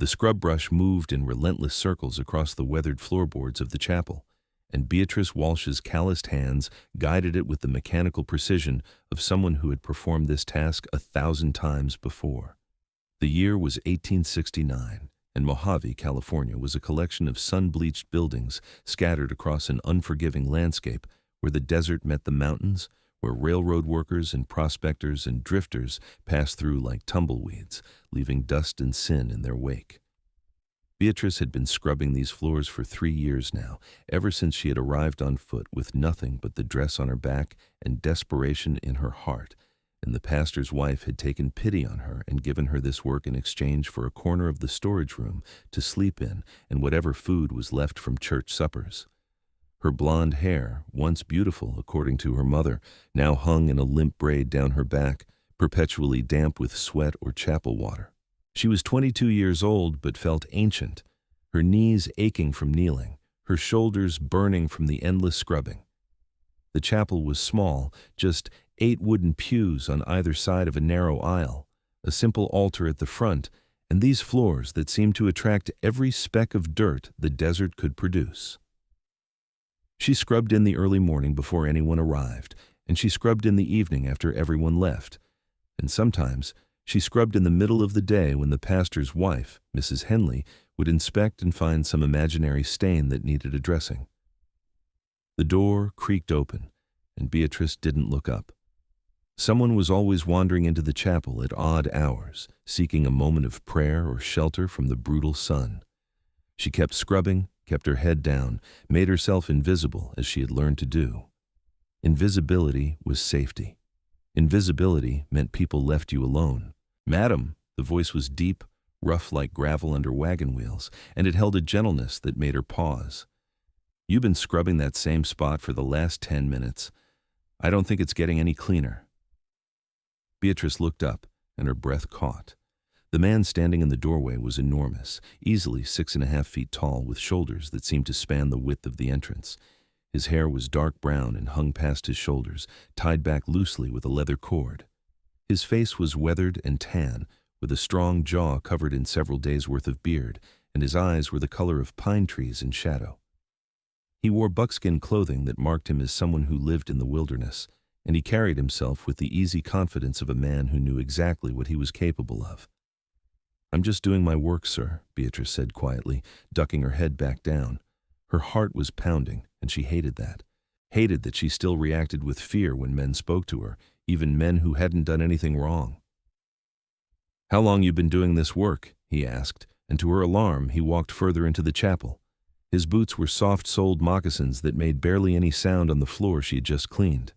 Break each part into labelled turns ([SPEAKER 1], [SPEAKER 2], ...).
[SPEAKER 1] The scrub brush moved in relentless circles across the weathered floorboards of the chapel, and Beatrice Walsh's calloused hands guided it with the mechanical precision of someone who had performed this task 1,000 times before. The year was 1869, and Mojave, California, was a collection of sun-bleached buildings scattered across an unforgiving landscape where the desert met the mountains, where railroad workers and prospectors and drifters passed through like tumbleweeds, leaving dust and sin in their wake. Beatrice had been scrubbing these floors for 3 years now, ever since she had arrived on foot with nothing but the dress on her back and desperation in her heart, and the pastor's wife had taken pity on her and given her this work in exchange for a corner of the storage room to sleep in and whatever food was left from church suppers. Her blonde hair, once beautiful according to her mother, now hung in a limp braid down her back, perpetually damp with sweat or chapel water. She was 22 years old but felt ancient, her knees aching from kneeling, her shoulders burning from the endless scrubbing. The chapel was small, just 8 wooden pews on either side of a narrow aisle, a simple altar at the front, and these floors that seemed to attract every speck of dirt the desert could produce. She scrubbed in the early morning before anyone arrived, and she scrubbed in the evening after everyone left, and sometimes she scrubbed in the middle of the day when the pastor's wife, Mrs. Henley, would inspect and find some imaginary stain that needed addressing. The door creaked open, and Beatrice didn't look up. Someone was always wandering into the chapel at odd hours, seeking a moment of prayer or shelter from the brutal sun. She kept scrubbing, kept her head down, made herself invisible as she had learned to do. Invisibility was safety. Invisibility meant people left you alone. "Madam," the voice was deep, rough like gravel under wagon wheels, and it held a gentleness that made her pause. "You've been scrubbing that same spot for the last 10 minutes. I don't think it's getting any cleaner." Beatrice looked up, and her breath caught. The man standing in the doorway was enormous, easily 6.5 feet tall, with shoulders that seemed to span the width of the entrance. His hair was dark brown and hung past his shoulders, tied back loosely with a leather cord. His face was weathered and tan, with a strong jaw covered in several days' worth of beard, and his eyes were the color of pine trees in shadow. He wore buckskin clothing that marked him as someone who lived in the wilderness, and he carried himself with the easy confidence of a man who knew exactly what he was capable of. "I'm just doing my work, sir," Beatrice said quietly, ducking her head back down. Her heart was pounding, and she hated that. Hated that she still reacted with fear when men spoke to her, even men who hadn't done anything wrong. "How long you been doing this work?" he asked, and to her alarm, he walked further into the chapel. His boots were soft-soled moccasins that made barely any sound on the floor she had just cleaned.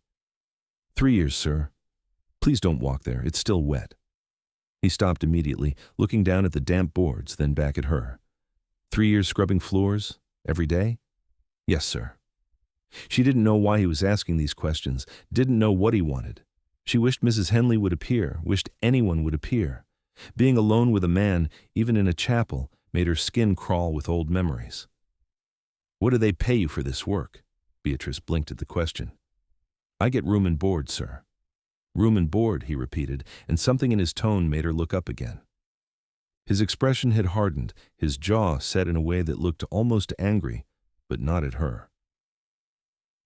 [SPEAKER 1] 3 years, sir. Please don't walk there, it's still wet." He stopped immediately, looking down at the damp boards, then back at her. 3 years scrubbing floors? Every day?" "Yes, sir." She didn't know why he was asking these questions, didn't know what he wanted. She wished Mrs. Henley would appear, wished anyone would appear. Being alone with a man, even in a chapel, made her skin crawl with old memories. "What do they pay you for this work?" Beatrice blinked at the question. "I get room and board, sir." "Room and board," he repeated, and something in his tone made her look up again. His expression had hardened, his jaw set in a way that looked almost angry, but not at her.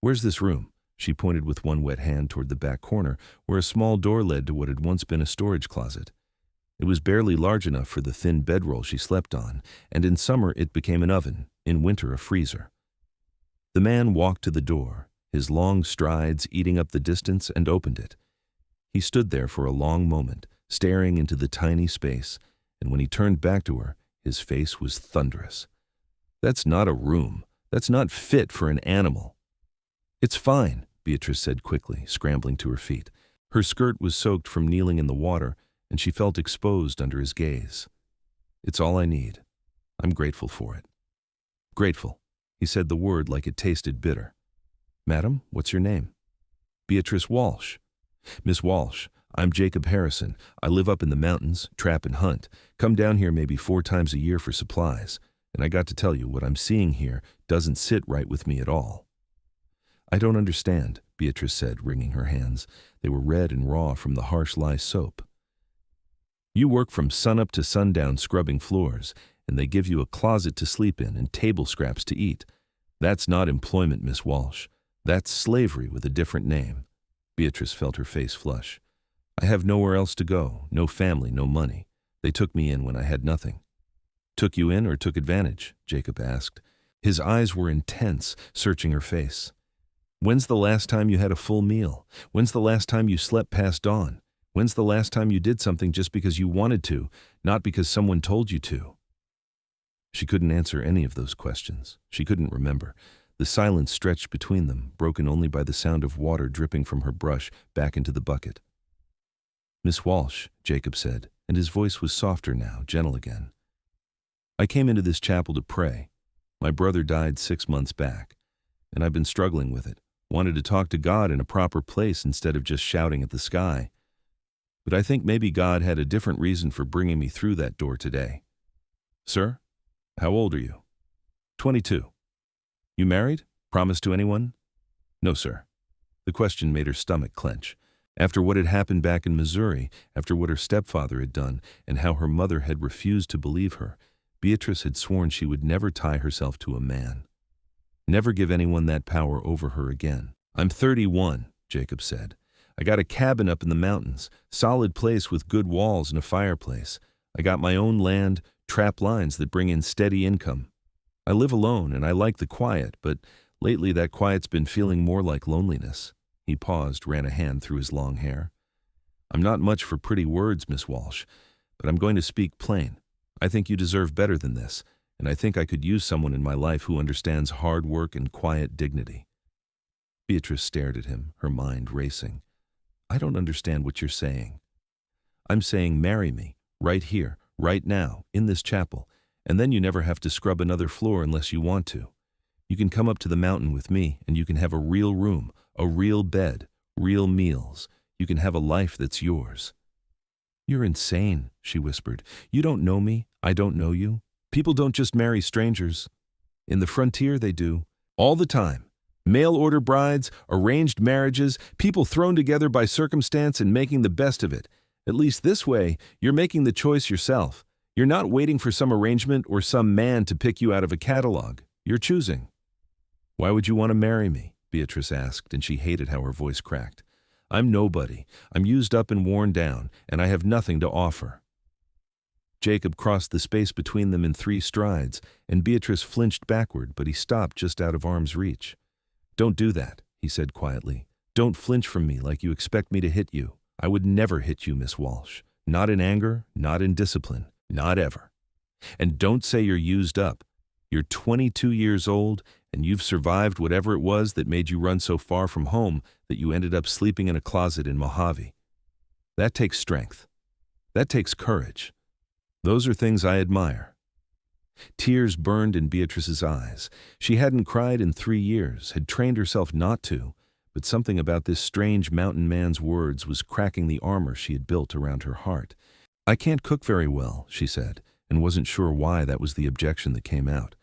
[SPEAKER 1] "Where's this room?" She pointed with one wet hand toward the back corner, where a small door led to what had once been a storage closet. It was barely large enough for the thin bedroll she slept on, and in summer it became an oven, in winter a freezer. The man walked to the door, his long strides eating up the distance, and opened it. He stood there for a long moment, staring into the tiny space, and when he turned back to her, his face was thunderous. "That's not a room. That's not fit for an animal." "It's fine," Beatrice said quickly, scrambling to her feet. Her skirt was soaked from kneeling in the water, and she felt exposed under his gaze. "It's all I need. I'm grateful for it." "Grateful." He said the word like it tasted bitter. "Madam, what's your name?" "Beatrice Walsh." "Miss Walsh, I'm Jacob Harrison. I live up in the mountains, trap and hunt. Come down here maybe 4 times a year for supplies. And I got to tell you, what I'm seeing here doesn't sit right with me at all." "I don't understand," Beatrice said, wringing her hands. They were red and raw from the harsh lye soap. You work from sunup to sundown scrubbing floors, and they give you a closet to sleep in and table scraps to eat. That's not employment, Miss Walsh. That's slavery with a different name." Beatrice felt her face flush. "I have nowhere else to go, no family, no money. They took me in when I had nothing." "Took you in or took advantage?" Jacob asked. His eyes were intense, searching her face. "When's the last time you had a full meal? When's the last time you slept past dawn? When's the last time you did something just because you wanted to, not because someone told you to?" She couldn't answer any of those questions. She couldn't remember. The silence stretched between them, broken only by the sound of water dripping from her brush back into the bucket. "Miss Walsh," Jacob said, and his voice was softer now, gentle again. "I came into this chapel to pray. My brother died 6 months back, and I've been struggling with it. Wanted to talk to God in a proper place instead of just shouting at the sky. But I think maybe God had a different reason for bringing me through that door today." "Sir, how old are you?" 22. "You married? Promised to anyone?" "No, sir." The question made her stomach clench. After what had happened back in Missouri, after what her stepfather had done, and how her mother had refused to believe her, Beatrice had sworn she would never tie herself to a man. Never give anyone that power over her again. "I'm 31, Jacob said. "I got a cabin up in the mountains, solid place with good walls and a fireplace. I got my own land, trap lines that bring in steady income. I live alone and I like the quiet, but lately that quiet's been feeling more like loneliness." He paused, ran a hand through his long hair. "I'm not much for pretty words, Miss Walsh, but I'm going to speak plain. I think you deserve better than this, and I think I could use someone in my life who understands hard work and quiet dignity." Beatrice stared at him, her mind racing. "I don't understand what you're saying." "I'm saying marry me, right here, right now, in this chapel, and then you never have to scrub another floor unless you want to. You can come up to the mountain with me, and you can have a real room, a real bed, real meals. You can have a life that's yours." "You're insane," she whispered. "You don't know me. I don't know you. People don't just marry strangers. In the frontier, they do. All the time. Mail-order brides, arranged marriages, people thrown together by circumstance and making the best of it. At least this way, you're making the choice yourself. You're not waiting for some arrangement or some man to pick you out of a catalog. You're choosing." "Why would you want to marry me?" Beatrice asked, and she hated how her voice cracked. "I'm nobody. I'm used up and worn down, and I have nothing to offer." Jacob crossed the space between them in 3 strides, and Beatrice flinched backward, but he stopped just out of arm's reach. "Don't do that," he said quietly. "Don't flinch from me like you expect me to hit you. I would never hit you, Miss Walsh. Not in anger, not in discipline, not ever. And don't say you're used up. You're 22 years old, and you've survived whatever it was that made you run so far from home that you ended up sleeping in a closet in Mojave. That takes strength. That takes courage. Those are things I admire." Tears burned in Beatrice's eyes. She hadn't cried in 3 years, had trained herself not to, but something about this strange mountain man's words was cracking the armor she had built around her heart. "I can't cook very well," she said, and wasn't sure why that was the objection that came out.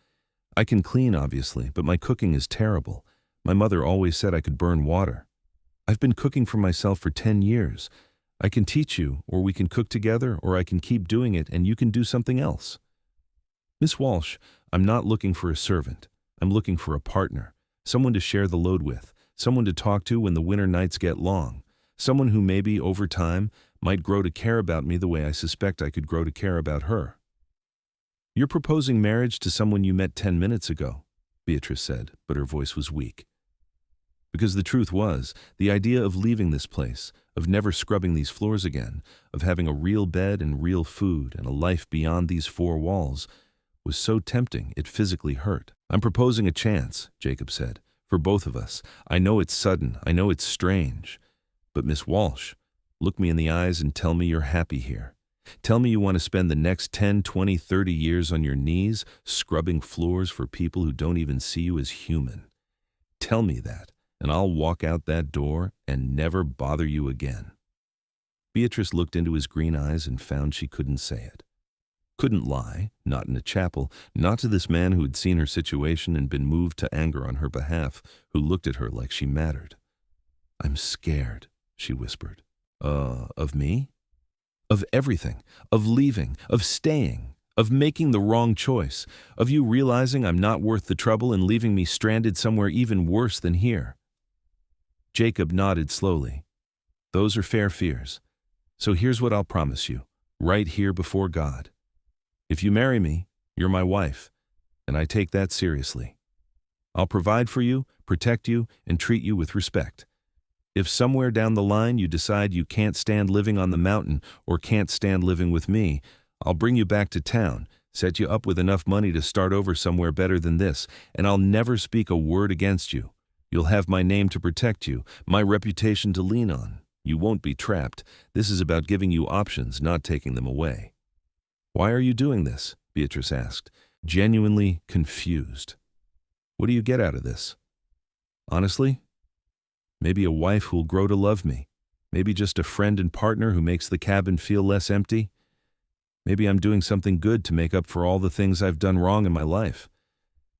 [SPEAKER 1] "I can clean, obviously, but my cooking is terrible. My mother always said I could burn water. I've been cooking for myself for 10 years. I can teach you, or we can cook together, or I can keep doing it and you can do something else." "Miss Walsh, I'm not looking for a servant. I'm looking for a partner, someone to share the load with, someone to talk to when the winter nights get long, someone who maybe, over time, might grow to care about me the way I suspect I could grow to care about her." "You're proposing marriage to someone you met 10 minutes ago," Beatrice said, but her voice was weak. Because the truth was, the idea of leaving this place, of never scrubbing these floors again, of having a real bed and real food and a life beyond these 4 walls, was so tempting it physically hurt. "I'm proposing a chance," Jacob said, "for both of us. I know it's sudden, I know it's strange. But Miss Walsh, look me in the eyes and tell me you're happy here. Tell me you want to spend the next 10, 20, 30 years on your knees, scrubbing floors for people who don't even see you as human. Tell me that, and I'll walk out that door and never bother you again." Beatrice looked into his green eyes and found she couldn't say it. Couldn't lie, not in a chapel, not to this man who had seen her situation and been moved to anger on her behalf, who looked at her like she mattered. "I'm scared," she whispered. Of me?" of everything, of leaving, of staying, of making the wrong choice, of you realizing I'm not worth the trouble and leaving me stranded somewhere even worse than here. Jacob nodded slowly. Those are fair fears. So here's what I'll promise you, right here before God. If you marry me, you're my wife, and I take that seriously. I'll provide for you, protect you, and treat you with respect. If somewhere down the line you decide you can't stand living on the mountain or can't stand living with me, I'll bring you back to town, set you up with enough money to start over somewhere better than this, and I'll never speak a word against you. You'll have my name to protect you, my reputation to lean on. You won't be trapped. This is about giving you options, not taking them away. Why are you doing this? Beatrice asked, genuinely confused. What do you get out of this? Honestly? Maybe a wife who'll grow to love me. Maybe just a friend and partner who makes the cabin feel less empty. Maybe I'm doing something good to make up for all the things I've done wrong in my life.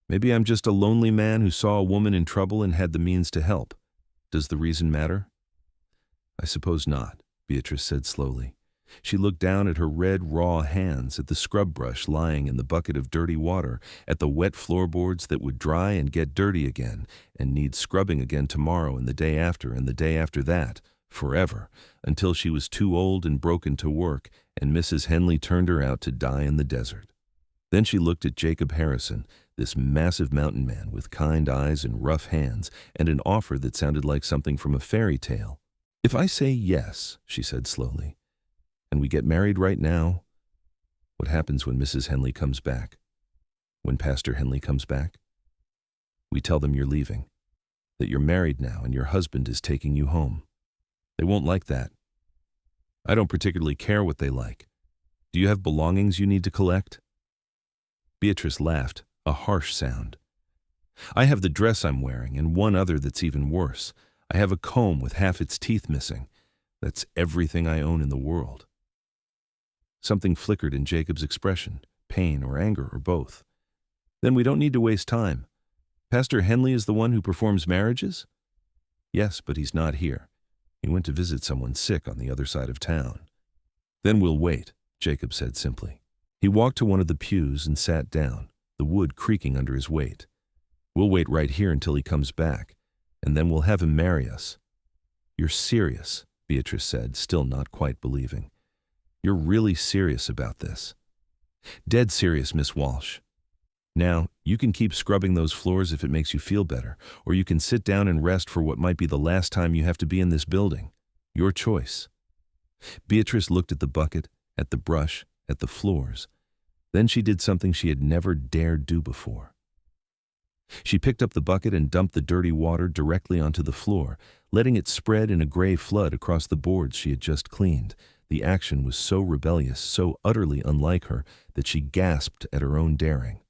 [SPEAKER 1] Maybe I'm just a lonely man who saw a woman in trouble and had the means to help. Does the reason matter? I suppose not, Beatrice said slowly. She looked down at her red, raw hands, at the scrub brush lying in the bucket of dirty water, at the wet floorboards that would dry and get dirty again, and need scrubbing again tomorrow and the day after and the day after that, forever, until she was too old and broken to work, and Mrs. Henley turned her out to die in the desert. Then she looked at Jacob Harrison, this massive mountain man with kind eyes and rough hands, and an offer that sounded like something from a fairy tale. If I say yes, she said slowly, and we get married right now, what happens when Mrs. Henley comes back? When Pastor Henley comes back? We tell them you're leaving, that you're married now and your husband is taking you home. They won't like that. I don't particularly care what they like. Do you have belongings you need to collect? Beatrice laughed, a harsh sound. I have the dress I'm wearing and one other that's even worse. I have a comb with half its teeth missing. That's everything I own in the world. Something flickered in Jacob's expression, pain or anger or both. Then we don't need to waste time. Pastor Henley is the one who performs marriages? Yes, but he's not here. He went to visit someone sick on the other side of town. Then we'll wait, Jacob said simply. He walked to one of the pews and sat down, the wood creaking under his weight. We'll wait right here until he comes back, and then we'll have him marry us. You're serious, Beatrice said, still not quite believing. You're really serious about this. Dead serious, Miss Walsh. Now, you can keep scrubbing those floors if it makes you feel better, or you can sit down and rest for what might be the last time you have to be in this building. Your choice. Beatrice looked at the bucket, at the brush, at the floors. Then she did something she had never dared do before. She picked up the bucket and dumped the dirty water directly onto the floor, letting it spread in a gray flood across the boards she had just cleaned. The action was so rebellious, so utterly unlike her, that she gasped at her own daring.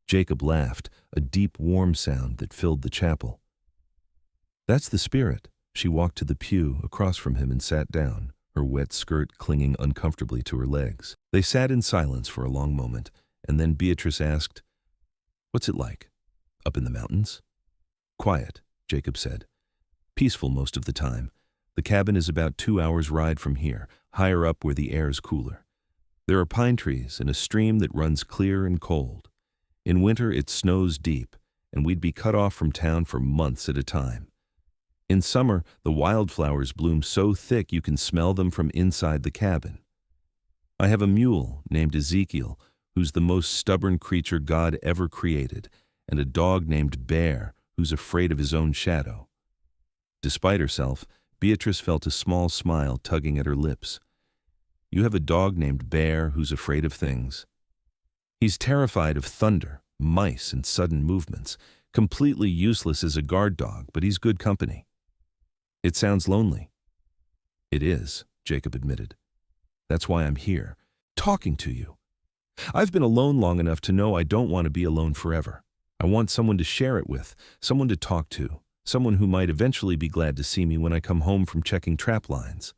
[SPEAKER 1] Jacob laughed, a deep, warm sound that filled the chapel. That's the spirit. She walked to the pew across from him and sat down, her wet skirt clinging uncomfortably to her legs. They sat in silence for a long moment, and then Beatrice asked, "What's it like? Up in the mountains?" "Quiet," Jacob said. "Peaceful most of the time. The cabin is about 2 hours' ride from here, higher up where the air's cooler. There are pine trees and a stream that runs clear and cold. In winter it snows deep, and we'd be cut off from town for months at a time. In summer, the wildflowers bloom so thick you can smell them from inside the cabin. I have a mule named Ezekiel, who's the most stubborn creature God ever created, and a dog named Bear, who's afraid of his own shadow." Despite herself, Beatrice felt a small smile tugging at her lips. "You have a dog named Bear who's afraid of things. He's terrified of thunder, mice, and sudden movements, completely useless as a guard dog, but he's good company. It sounds lonely." "It is," Jacob admitted. "That's why I'm here, talking to you. I've been alone long enough to know I don't want to be alone forever. I want someone to share it with, someone to talk to, someone who might eventually be glad to see me when I come home from checking trap lines."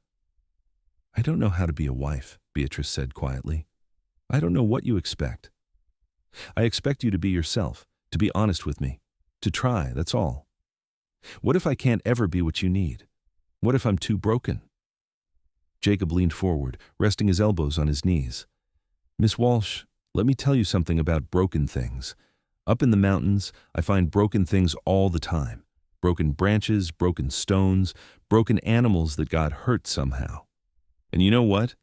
[SPEAKER 1] "I don't know how to be a wife," Beatrice said quietly. "I don't know what you expect. I expect you to be yourself, to be honest with me, to try, that's all. What if I can't ever be what you need? What if I'm too broken?" Jacob leaned forward, resting his elbows on his knees. Miss Walsh, let me tell you something about broken things. Up in the mountains, I find broken things all the time. Broken branches, broken stones, broken animals that got hurt somehow. And you know what?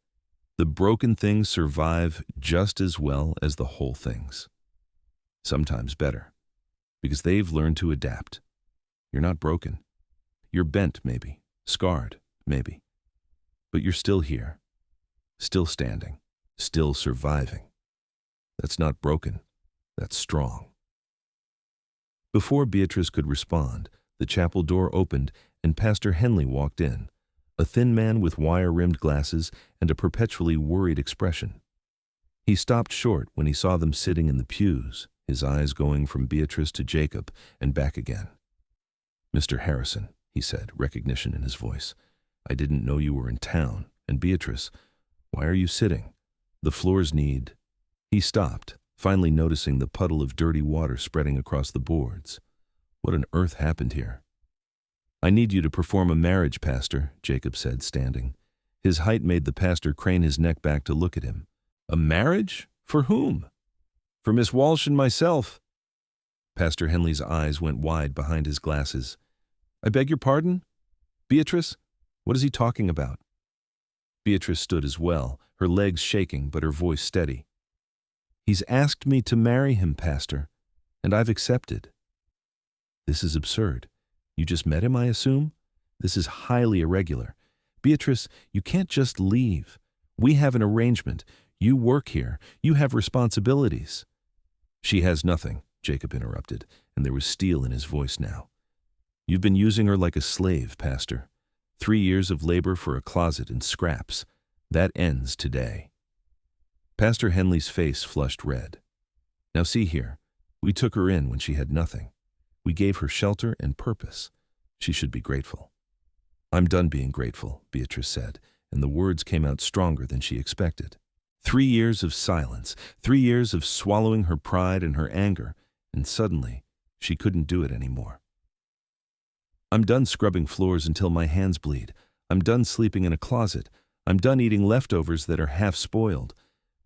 [SPEAKER 1] The broken things survive just as well as the whole things. Sometimes better, because they've learned to adapt. You're not broken. You're bent, maybe, scarred, maybe. But you're still here, still standing, still surviving. That's not broken, that's strong. Before Beatrice could respond, the chapel door opened and Pastor Henley walked in, a thin man with wire-rimmed glasses and a perpetually worried expression. He stopped short when he saw them sitting in the pews, his eyes going from Beatrice to Jacob and back again. "Mr. Harrison," he said, recognition in his voice, "I didn't know you were in town. And Beatrice, why are you sitting? The floors need—" He stopped, finally noticing the puddle of dirty water spreading across the boards. What on earth happened here? "I need you to perform a marriage, Pastor," Jacob said, standing. His height made the pastor crane his neck back to look at him. "A marriage? For whom?" "For Miss Walsh and myself." Pastor Henley's eyes went wide behind his glasses. "I beg your pardon? Beatrice, what is he talking about?" Beatrice stood as well, her legs shaking but her voice steady. "He's asked me to marry him, Pastor, and I've accepted." "This is absurd. You just met him, I assume? This is highly irregular. Beatrice, you can't just leave. We have an arrangement. You work here. You have responsibilities." "She has nothing," Jacob interrupted, and there was steel in his voice now. "You've been using her like a slave, Pastor. 3 years of labor for a closet and scraps. That ends today." Pastor Henley's face flushed red. "Now see here, we took her in when she had nothing. We gave her shelter and purpose. She should be grateful." "I'm done being grateful," Beatrice said, and the words came out stronger than she expected. 3 years of silence, 3 years of swallowing her pride and her anger, and suddenly she couldn't do it anymore. "I'm done scrubbing floors until my hands bleed. I'm done sleeping in a closet. I'm done eating leftovers that are half spoiled.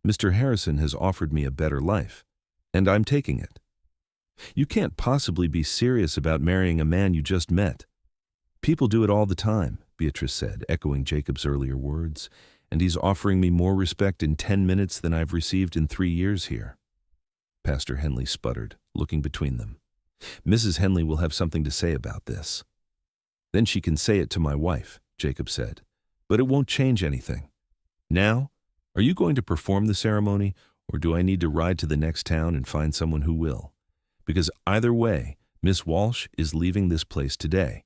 [SPEAKER 1] Mr. Harrison has offered me a better life, and I'm taking it." "You can't possibly be serious about marrying a man you just met." "People do it all the time," Beatrice said, echoing Jacob's earlier words, "and he's offering me more respect in 10 minutes than I've received in 3 years here." Pastor Henley sputtered, looking between them. "Mrs. Henley will have something to say about this." "Then she can say it to my wife," Jacob said. "But it won't change anything. Now, are you going to perform the ceremony, or do I need to ride to the next town and find someone who will? Because either way, Miss Walsh is leaving this place today."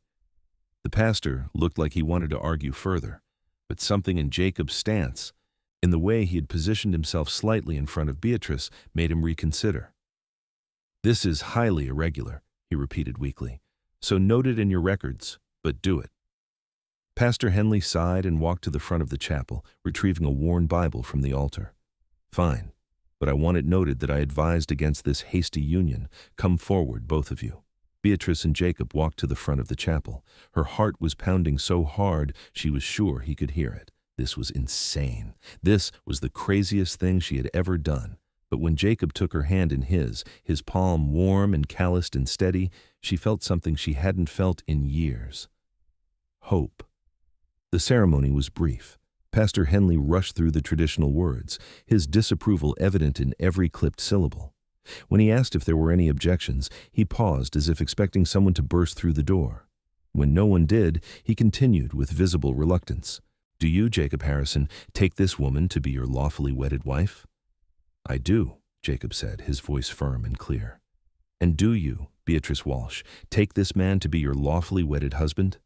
[SPEAKER 1] The pastor looked like he wanted to argue further, but something in Jacob's stance, in the way he had positioned himself slightly in front of Beatrice, made him reconsider. "This is highly irregular," he repeated weakly. "So note it in your records, but do it." Pastor Henley sighed and walked to the front of the chapel, retrieving a worn Bible from the altar. "Fine, but I want it noted that I advised against this hasty union. Come forward, both of you." Beatrice and Jacob walked to the front of the chapel. Her heart was pounding so hard she was sure he could hear it. This was insane. This was the craziest thing she had ever done. But when Jacob took her hand in his palm warm and calloused and steady, she felt something she hadn't felt in years. Hope. The ceremony was brief. Pastor Henley rushed through the traditional words, his disapproval evident in every clipped syllable. When he asked if there were any objections, he paused as if expecting someone to burst through the door. When no one did, he continued with visible reluctance. "Do you, Jacob Harrison, take this woman to be your lawfully wedded wife?" "I do," Jacob said, his voice firm and clear. "And do you, Beatrice Walsh, take this man to be your lawfully wedded husband?"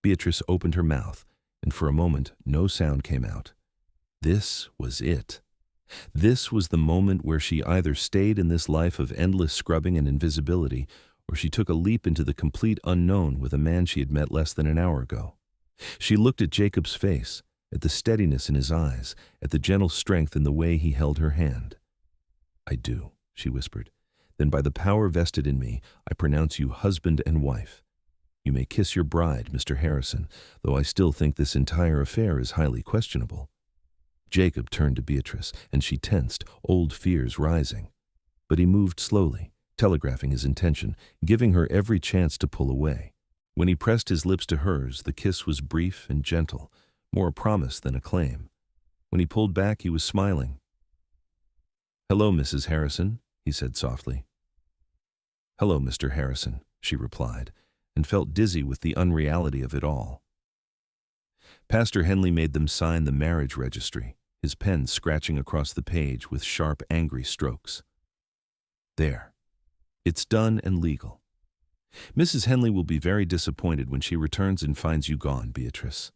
[SPEAKER 1] Beatrice opened her mouth, and for a moment no sound came out. This was it. This was the moment where she either stayed in this life of endless scrubbing and invisibility, or she took a leap into the complete unknown with a man she had met less than an hour ago. She looked at Jacob's face, at the steadiness in his eyes, at the gentle strength in the way he held her hand. "I do," she whispered. "Then by the power vested in me, I pronounce you husband and wife." You may kiss your bride, Mr. Harrison, though I still think this entire affair is highly questionable." Jacob turned to Beatrice, and she tensed, old fears rising. But he moved slowly, telegraphing his intention, giving her every chance to pull away. When he pressed his lips to hers, the kiss was brief and gentle, more a promise than a claim. When he pulled back, he was smiling. "Hello, Mrs. Harrison," he said softly. "Hello, Mr. Harrison," she replied, and felt dizzy with the unreality of it all. Pastor Henley made them sign the marriage registry, his pen scratching across the page with sharp, angry strokes. "There. It's done and legal. Mrs. Henley will be very disappointed when she returns and finds you gone, Beatrice.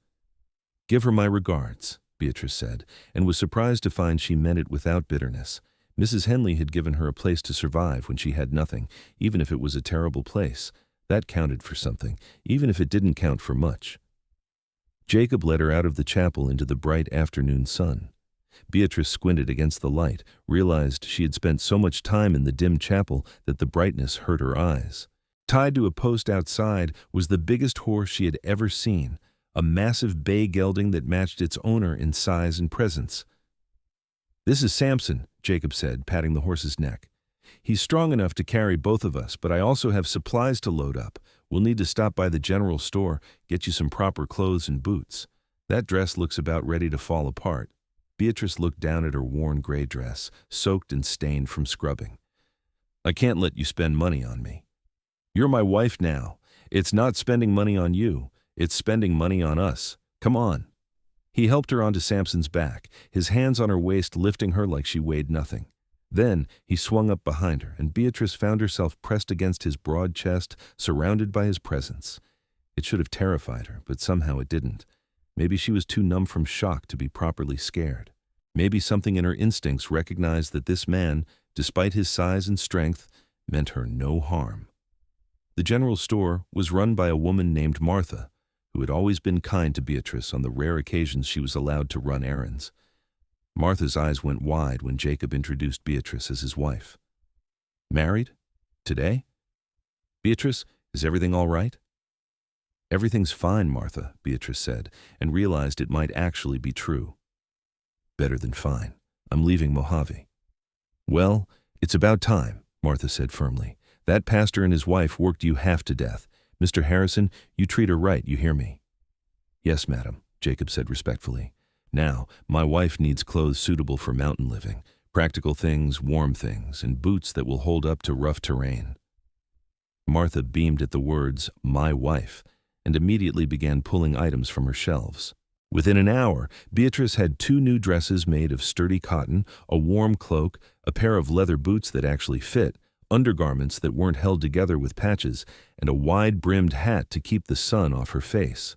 [SPEAKER 1] Give her my regards," Beatrice said, and was surprised to find she meant it without bitterness. Mrs. Henley had given her a place to survive when she had nothing, even if it was a terrible place. That counted for something, even if it didn't count for much. Jacob led her out of the chapel into the bright afternoon sun. Beatrice squinted against the light, realized she had spent so much time in the dim chapel that the brightness hurt her eyes. Tied to a post outside was the biggest horse she had ever seen, a massive bay gelding that matched its owner in size and presence. "This is Samson," Jacob said, patting the horse's neck. "He's strong enough to carry both of us, but I also have supplies to load up. We'll need to stop by the general store, get you some proper clothes and boots. That dress looks about ready to fall apart." Beatrice looked down at her worn gray dress, soaked and stained from scrubbing. "I can't let you spend money on me. You're my wife now. It's not spending money on you, it's spending money on us. Come on." He helped her onto Samson's back, his hands on her waist lifting her like she weighed nothing. Then he swung up behind her, and Beatrice found herself pressed against his broad chest, surrounded by his presence. It should have terrified her, but somehow it didn't. Maybe she was too numb from shock to be properly scared. Maybe something in her instincts recognized that this man, despite his size and strength, meant her no harm. The general store was run by a woman named Martha, who had always been kind to Beatrice on the rare occasions she was allowed to run errands. Martha's eyes went wide when Jacob introduced Beatrice as his wife. "Married? Today? Beatrice, is everything all right?" "Everything's fine, Martha," Beatrice said, and realized it might actually be true. "Better than fine. I'm leaving Mojave." "Well, it's about time," Martha said firmly. "That pastor and his wife worked you half to death. Mr. Harrison, you treat her right, you hear me?" "Yes, madam," Jacob said respectfully. "Now, my wife needs clothes suitable for mountain living, practical things, warm things, and boots that will hold up to rough terrain." Martha beamed at the words, "my wife," and immediately began pulling items from her shelves. Within an hour, Beatrice had 2 new dresses made of sturdy cotton, a warm cloak, a pair of leather boots that actually fit, undergarments that weren't held together with patches, and a wide-brimmed hat to keep the sun off her face.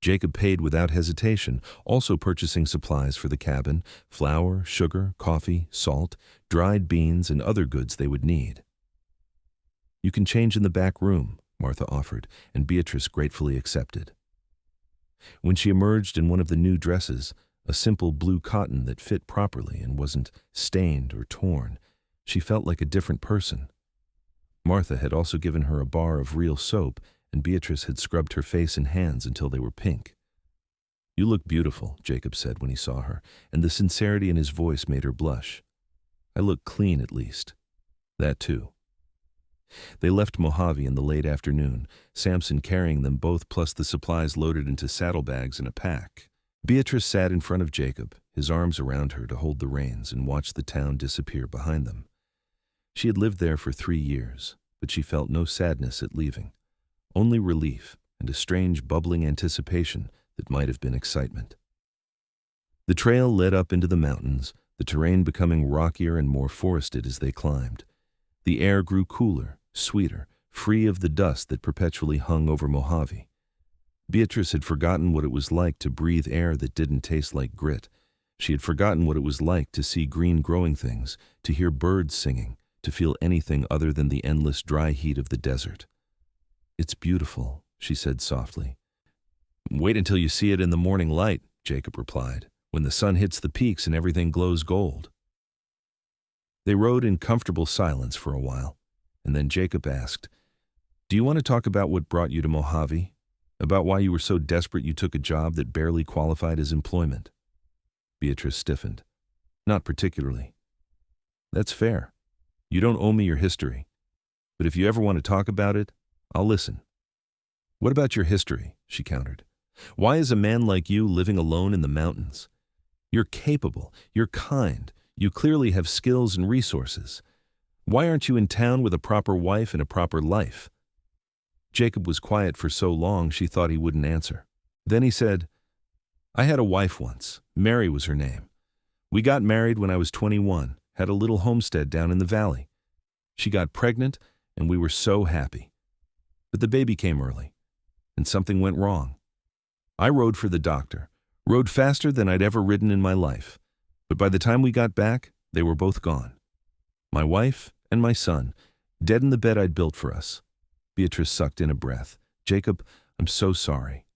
[SPEAKER 1] Jacob paid without hesitation, also purchasing supplies for the cabin, flour, sugar, coffee, salt, dried beans, and other goods they would need. "You can change in the back room," Martha offered, and Beatrice gratefully accepted. When she emerged in one of the new dresses, a simple blue cotton that fit properly and wasn't stained or torn, she felt like a different person. Martha had also given her a bar of real soap, and Beatrice had scrubbed her face and hands until they were pink. "You look beautiful," Jacob said when he saw her, and the sincerity in his voice made her blush. "I look clean, at least." "That too." They left Mojave in the late afternoon, Samson carrying them both plus the supplies loaded into saddlebags and a pack. Beatrice sat in front of Jacob, his arms around her to hold the reins, and watched the town disappear behind them. She had lived there for 3 years, but she felt no sadness at leaving, only relief and a strange bubbling anticipation that might have been excitement. The trail led up into the mountains, the terrain becoming rockier and more forested as they climbed. The air grew cooler, sweeter, free of the dust that perpetually hung over Mojave. Beatrice had forgotten what it was like to breathe air that didn't taste like grit. She had forgotten what it was like to see green growing things, to hear birds singing, to feel anything other than the endless dry heat of the desert. "It's beautiful," she said softly. "Wait until you see it in the morning light," Jacob replied, "when the sun hits the peaks and everything glows gold." They rode in comfortable silence for a while, and then Jacob asked, Do you want to talk about what brought you to Mojave? About why you were so desperate you took a job that barely qualified as employment? Beatrice stiffened. Not particularly. That's fair. You don't owe me your history. But if you ever want to talk about it, I'll listen. What about your history? She countered. Why is a man like you living alone in the mountains? You're capable. You're kind. You clearly have skills and resources. Why aren't you in town with a proper wife and a proper life? Jacob was quiet for so long she thought he wouldn't answer. Then he said, I had a wife once. Mary was her name. We got married when I was 21, had a little homestead down in the valley. She got pregnant, and we were so happy. But the baby came early, and something went wrong. I rode for the doctor, rode faster than I'd ever ridden in my life. But by the time we got back, they were both gone. My wife and my son, dead in the bed I'd built for us. Beatrice sucked in a breath. Jacob, I'm so sorry.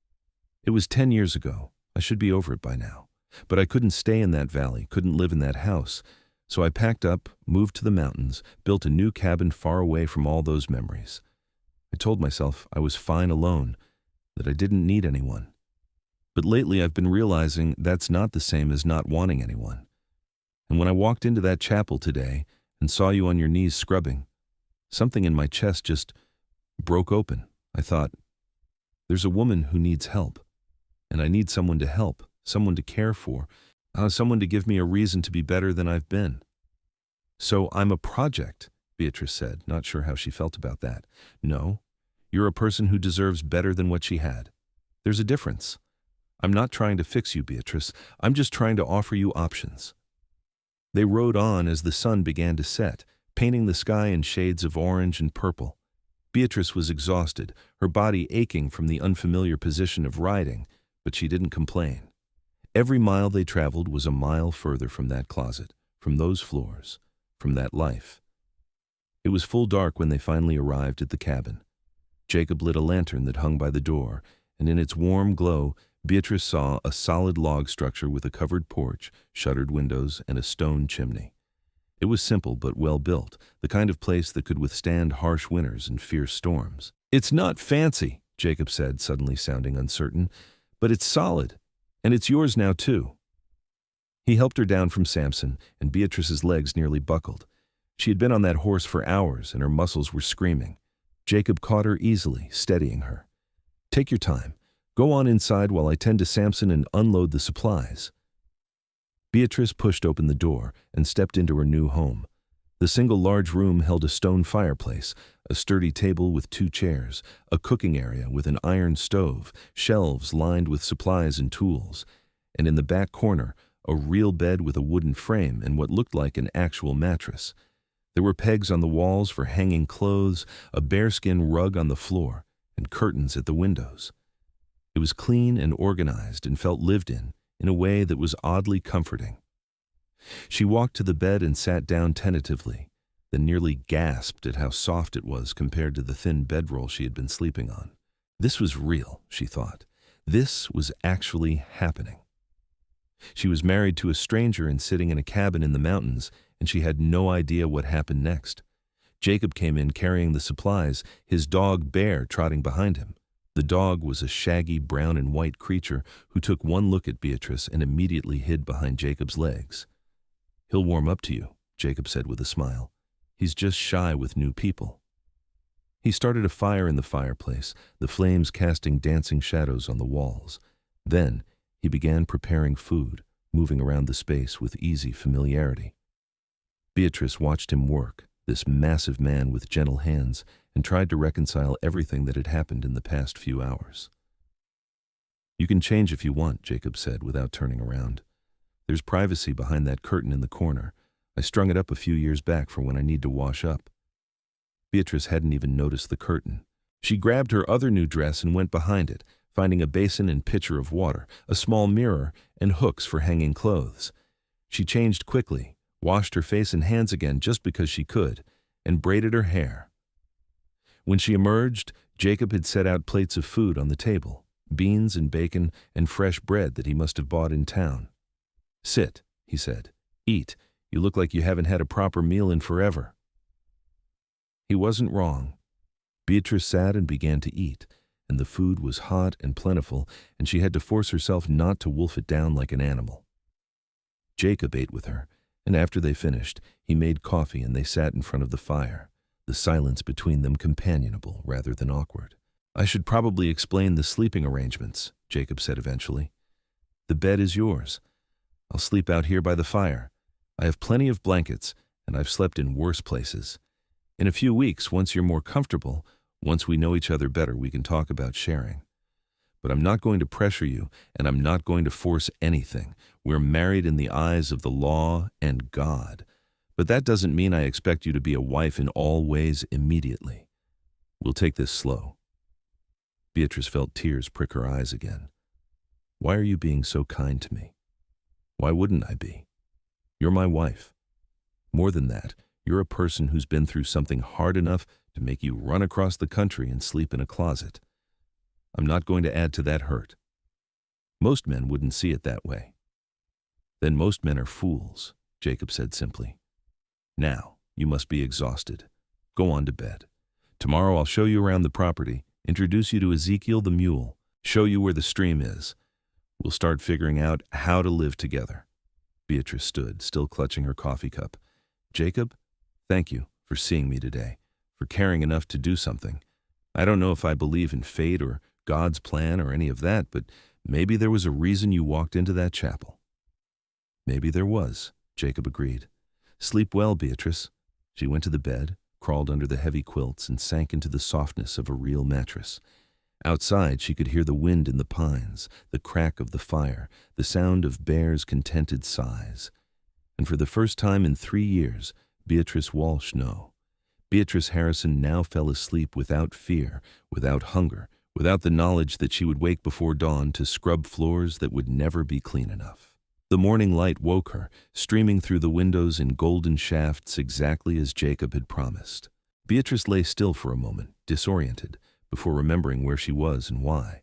[SPEAKER 1] It was 10 years ago. I should be over it by now. But I couldn't stay in that valley, couldn't live in that house. So I packed up, moved to the mountains, built a new cabin far away from all those memories. I told myself I was fine alone, that I didn't need anyone. But lately I've been realizing that's not the same as not wanting anyone. And when I walked into that chapel today and saw you on your knees scrubbing, something in my chest just broke open. I thought, there's a woman who needs help, and I need someone to help, someone to care for, someone to give me a reason to be better than I've been. So I'm a project, Beatrice said, not sure how she felt about that. No, you're a person who deserves better than what she had. There's a difference. I'm not trying to fix you, Beatrice. I'm just trying to offer you options. They rode on as the sun began to set, painting the sky in shades of orange and purple. Beatrice was exhausted, her body aching from the unfamiliar position of riding, but she didn't complain. Every mile they traveled was a mile further from that closet, from those floors, from that life. It was full dark when they finally arrived at the cabin. Jacob lit a lantern that hung by the door, and in its warm glow, Beatrice saw a solid log structure with a covered porch, shuttered windows, and a stone chimney. It was simple but well built, the kind of place that could withstand harsh winters and fierce storms. It's not fancy, Jacob said, suddenly sounding uncertain, but it's solid, and it's yours now too. He helped her down from Samson, and Beatrice's legs nearly buckled. She had been on that horse for hours, and her muscles were screaming. Jacob caught her easily, steadying her. Take your time. Go on inside while I tend to Samson and unload the supplies. Beatrice pushed open the door and stepped into her new home. The single large room held a stone fireplace, a sturdy table with 2 chairs, a cooking area with an iron stove, shelves lined with supplies and tools, and in the back corner, a real bed with a wooden frame and what looked like an actual mattress. There were pegs on the walls for hanging clothes, a bearskin rug on the floor, and curtains at the windows. It was clean and organized and felt lived in a way that was oddly comforting. She walked to the bed and sat down tentatively, then nearly gasped at how soft it was compared to the thin bedroll she had been sleeping on. This was real, she thought. This was actually happening. She was married to a stranger and sitting in a cabin in the mountains, and she had no idea what happened next. Jacob came in carrying the supplies, his dog Bear trotting behind him. The dog was a shaggy brown and white creature who took one look at Beatrice and immediately hid behind Jacob's legs. He'll warm up to you, Jacob said with a smile. He's just shy with new people. He started a fire in the fireplace, the flames casting dancing shadows on the walls. Then he began preparing food, moving around the space with easy familiarity. Beatrice watched him work, this massive man with gentle hands, and tried to reconcile everything that had happened in the past few hours. You can change if you want, Jacob said without turning around. There's privacy behind that curtain in the corner. I strung it up a few years back for when I need to wash up. Beatrice hadn't even noticed the curtain. She grabbed her other new dress and went behind it, finding a basin and pitcher of water, a small mirror, and hooks for hanging clothes. She changed quickly, washed her face and hands again just because she could, and braided her hair. When she emerged, Jacob had set out plates of food on the table, beans and bacon and fresh bread that he must have bought in town. Sit, he said. Eat. You look like you haven't had a proper meal in forever. He wasn't wrong. Beatrice sat and began to eat, and the food was hot and plentiful, and she had to force herself not to wolf it down like an animal. Jacob ate with her, and after they finished, he made coffee and they sat in front of the fire, the silence between them companionable rather than awkward. "I should probably explain the sleeping arrangements," Jacob said eventually. "The bed is yours. I'll sleep out here by the fire. I have plenty of blankets, and I've slept in worse places. In a few weeks, once you're more comfortable, once we know each other better, we can talk about sharing. But I'm not going to pressure you, and I'm not going to force anything. We're married in the eyes of the law and God. But that doesn't mean I expect you to be a wife in all ways immediately. We'll take this slow." Beatrice felt tears prick her eyes again. "Why are you being so kind to me? Why wouldn't I be? You're my wife. More than that, you're a person who's been through something hard enough to make you run across the country and sleep in a closet. I'm not going to add to that hurt. Most men wouldn't see it that way." "Then most men are fools," Jacob said simply. "Now, you must be exhausted. Go on to bed. Tomorrow I'll show you around the property, introduce you to Ezekiel the mule, show you where the stream is. We'll start figuring out how to live together." Beatrice stood, still clutching her coffee cup. "Jacob, thank you for seeing me today, for caring enough to do something. I don't know if I believe in fate or God's plan or any of that, but maybe there was a reason you walked into that chapel." "Maybe there was," Jacob agreed. "Sleep well, Beatrice." She went to the bed, crawled under the heavy quilts, and sank into the softness of a real mattress. Outside, she could hear the wind in the pines, the crack of the fire, the sound of Bear's contented sighs. And for the first time in 3 years, Beatrice Walsh knew. Beatrice Harrison now fell asleep without fear, without hunger, without the knowledge that she would wake before dawn to scrub floors that would never be clean enough. The morning light woke her, streaming through the windows in golden shafts exactly as Jacob had promised. Beatrice lay still for a moment, disoriented, before remembering where she was and why.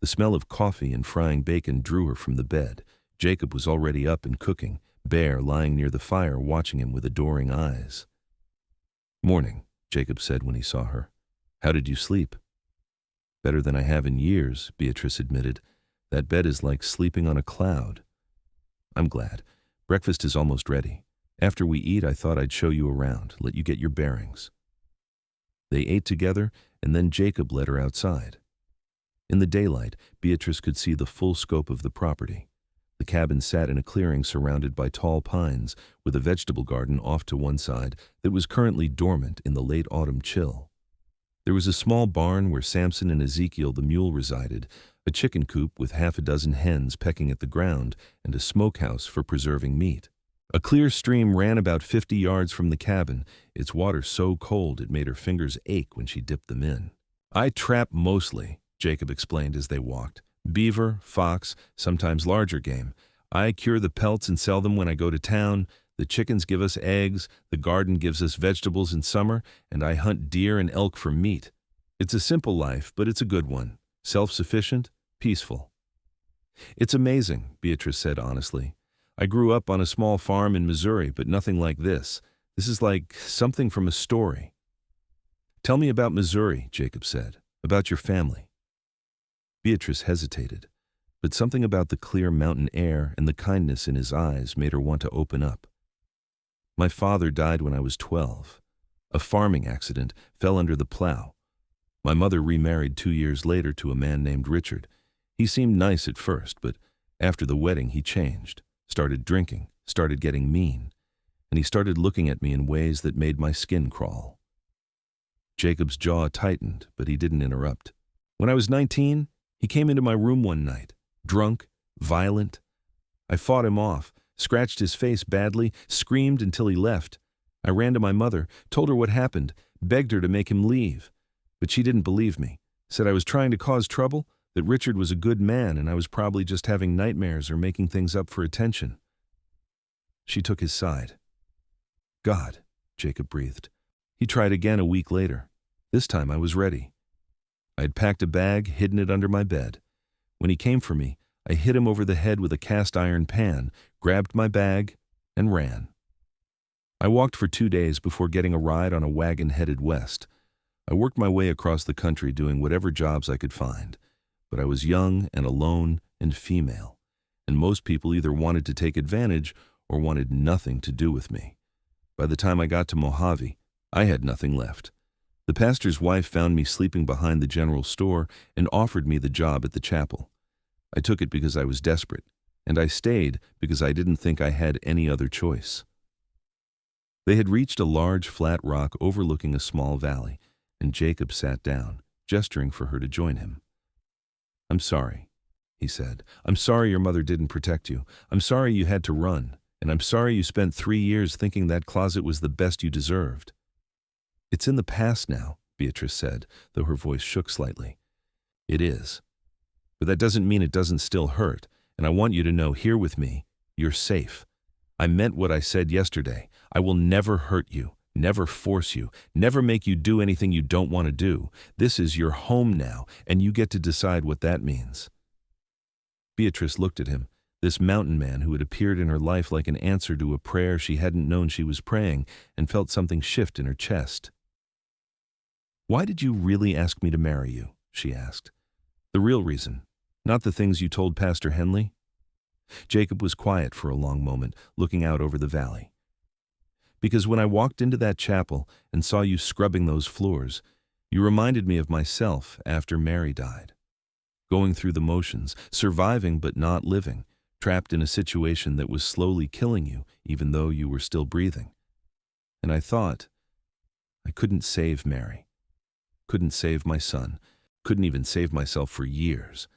[SPEAKER 1] The smell of coffee and frying bacon drew her from the bed. Jacob was already up and cooking, Bear lying near the fire watching him with adoring eyes. "Morning," Jacob said when he saw her. "How did you sleep?" "Better than I have in years," Beatrice admitted. "That bed is like sleeping on a cloud." "I'm glad. Breakfast is almost ready. After we eat, I thought I'd show you around, let you get your bearings." They ate together, and then Jacob led her outside. In the daylight, Beatrice could see the full scope of the property. The cabin sat in a clearing surrounded by tall pines, with a vegetable garden off to one side that was currently dormant in the late autumn chill. There was a small barn where Samson and Ezekiel the mule resided, a chicken coop with half a dozen hens pecking at the ground, and a smokehouse for preserving meat. A clear stream ran about 50 yards from the cabin, its water so cold it made her fingers ache when she dipped them in. "I trap mostly," Jacob explained as they walked. "Beaver, fox, sometimes larger game. I cure the pelts and sell them when I go to town. The chickens give us eggs, the garden gives us vegetables in summer, and I hunt deer and elk for meat. It's a simple life, but it's a good one. Self-sufficient, peaceful." "It's amazing," Beatrice said honestly. "I grew up on a small farm in Missouri, but nothing like this. This is like something from a story." "Tell me about Missouri," Jacob said, "about your family." Beatrice hesitated, but something about the clear mountain air and the kindness in his eyes made her want to open up. "My father died when I was 12. A farming accident, fell under the plow. My mother remarried 2 years later to a man named Richard. He seemed nice at first, but after the wedding he changed, started drinking, started getting mean, and he started looking at me in ways that made my skin crawl." Jacob's jaw tightened, but he didn't interrupt. "When I was 19, he came into my room one night, drunk, violent. I fought him off, scratched his face badly, screamed until he left. I ran to my mother, told her what happened, begged her to make him leave. But she didn't believe me, said I was trying to cause trouble, that Richard was a good man and I was probably just having nightmares or making things up for attention." She took his side. "God," Jacob breathed. He tried again a week later. This time I was ready. I had packed a bag, hidden it under my bed. When he came for me, I hit him over the head with a cast-iron pan, grabbed my bag, and ran. I walked for 2 days before getting a ride on a wagon headed west. I worked my way across the country doing whatever jobs I could find, but I was young and alone and female, and most people either wanted to take advantage or wanted nothing to do with me. By the time I got to Mojave, I had nothing left. The pastor's wife found me sleeping behind the general store and offered me the job at the chapel. I took it because I was desperate, and I stayed because I didn't think I had any other choice. They had reached a large flat rock overlooking a small valley, and Jacob sat down, gesturing for her to join him. "I'm sorry," he said. "I'm sorry your mother didn't protect you. I'm sorry you had to run, and I'm sorry you spent 3 years thinking that closet was the best you deserved." "It's in the past now," Beatrice said, though her voice shook slightly. "It is. But that doesn't mean it doesn't still hurt, and I want you to know, here with me, you're safe. I meant what I said yesterday. I will never hurt you, never force you, never make you do anything you don't want to do. This is your home now, and you get to decide what that means." Beatrice looked at him, this mountain man who had appeared in her life like an answer to a prayer she hadn't known she was praying, and felt something shift in her chest. "Why did you really ask me to marry you?" she asked. "The real reason, not the things you told Pastor Henley?" Jacob was quiet for a long moment, looking out over the valley. "Because when I walked into that chapel and saw you scrubbing those floors, you reminded me of myself after Mary died. Going through the motions, surviving but not living, trapped in a situation that was slowly killing you even though you were still breathing. And I thought, I couldn't save Mary, couldn't save my son, couldn't even save myself for years.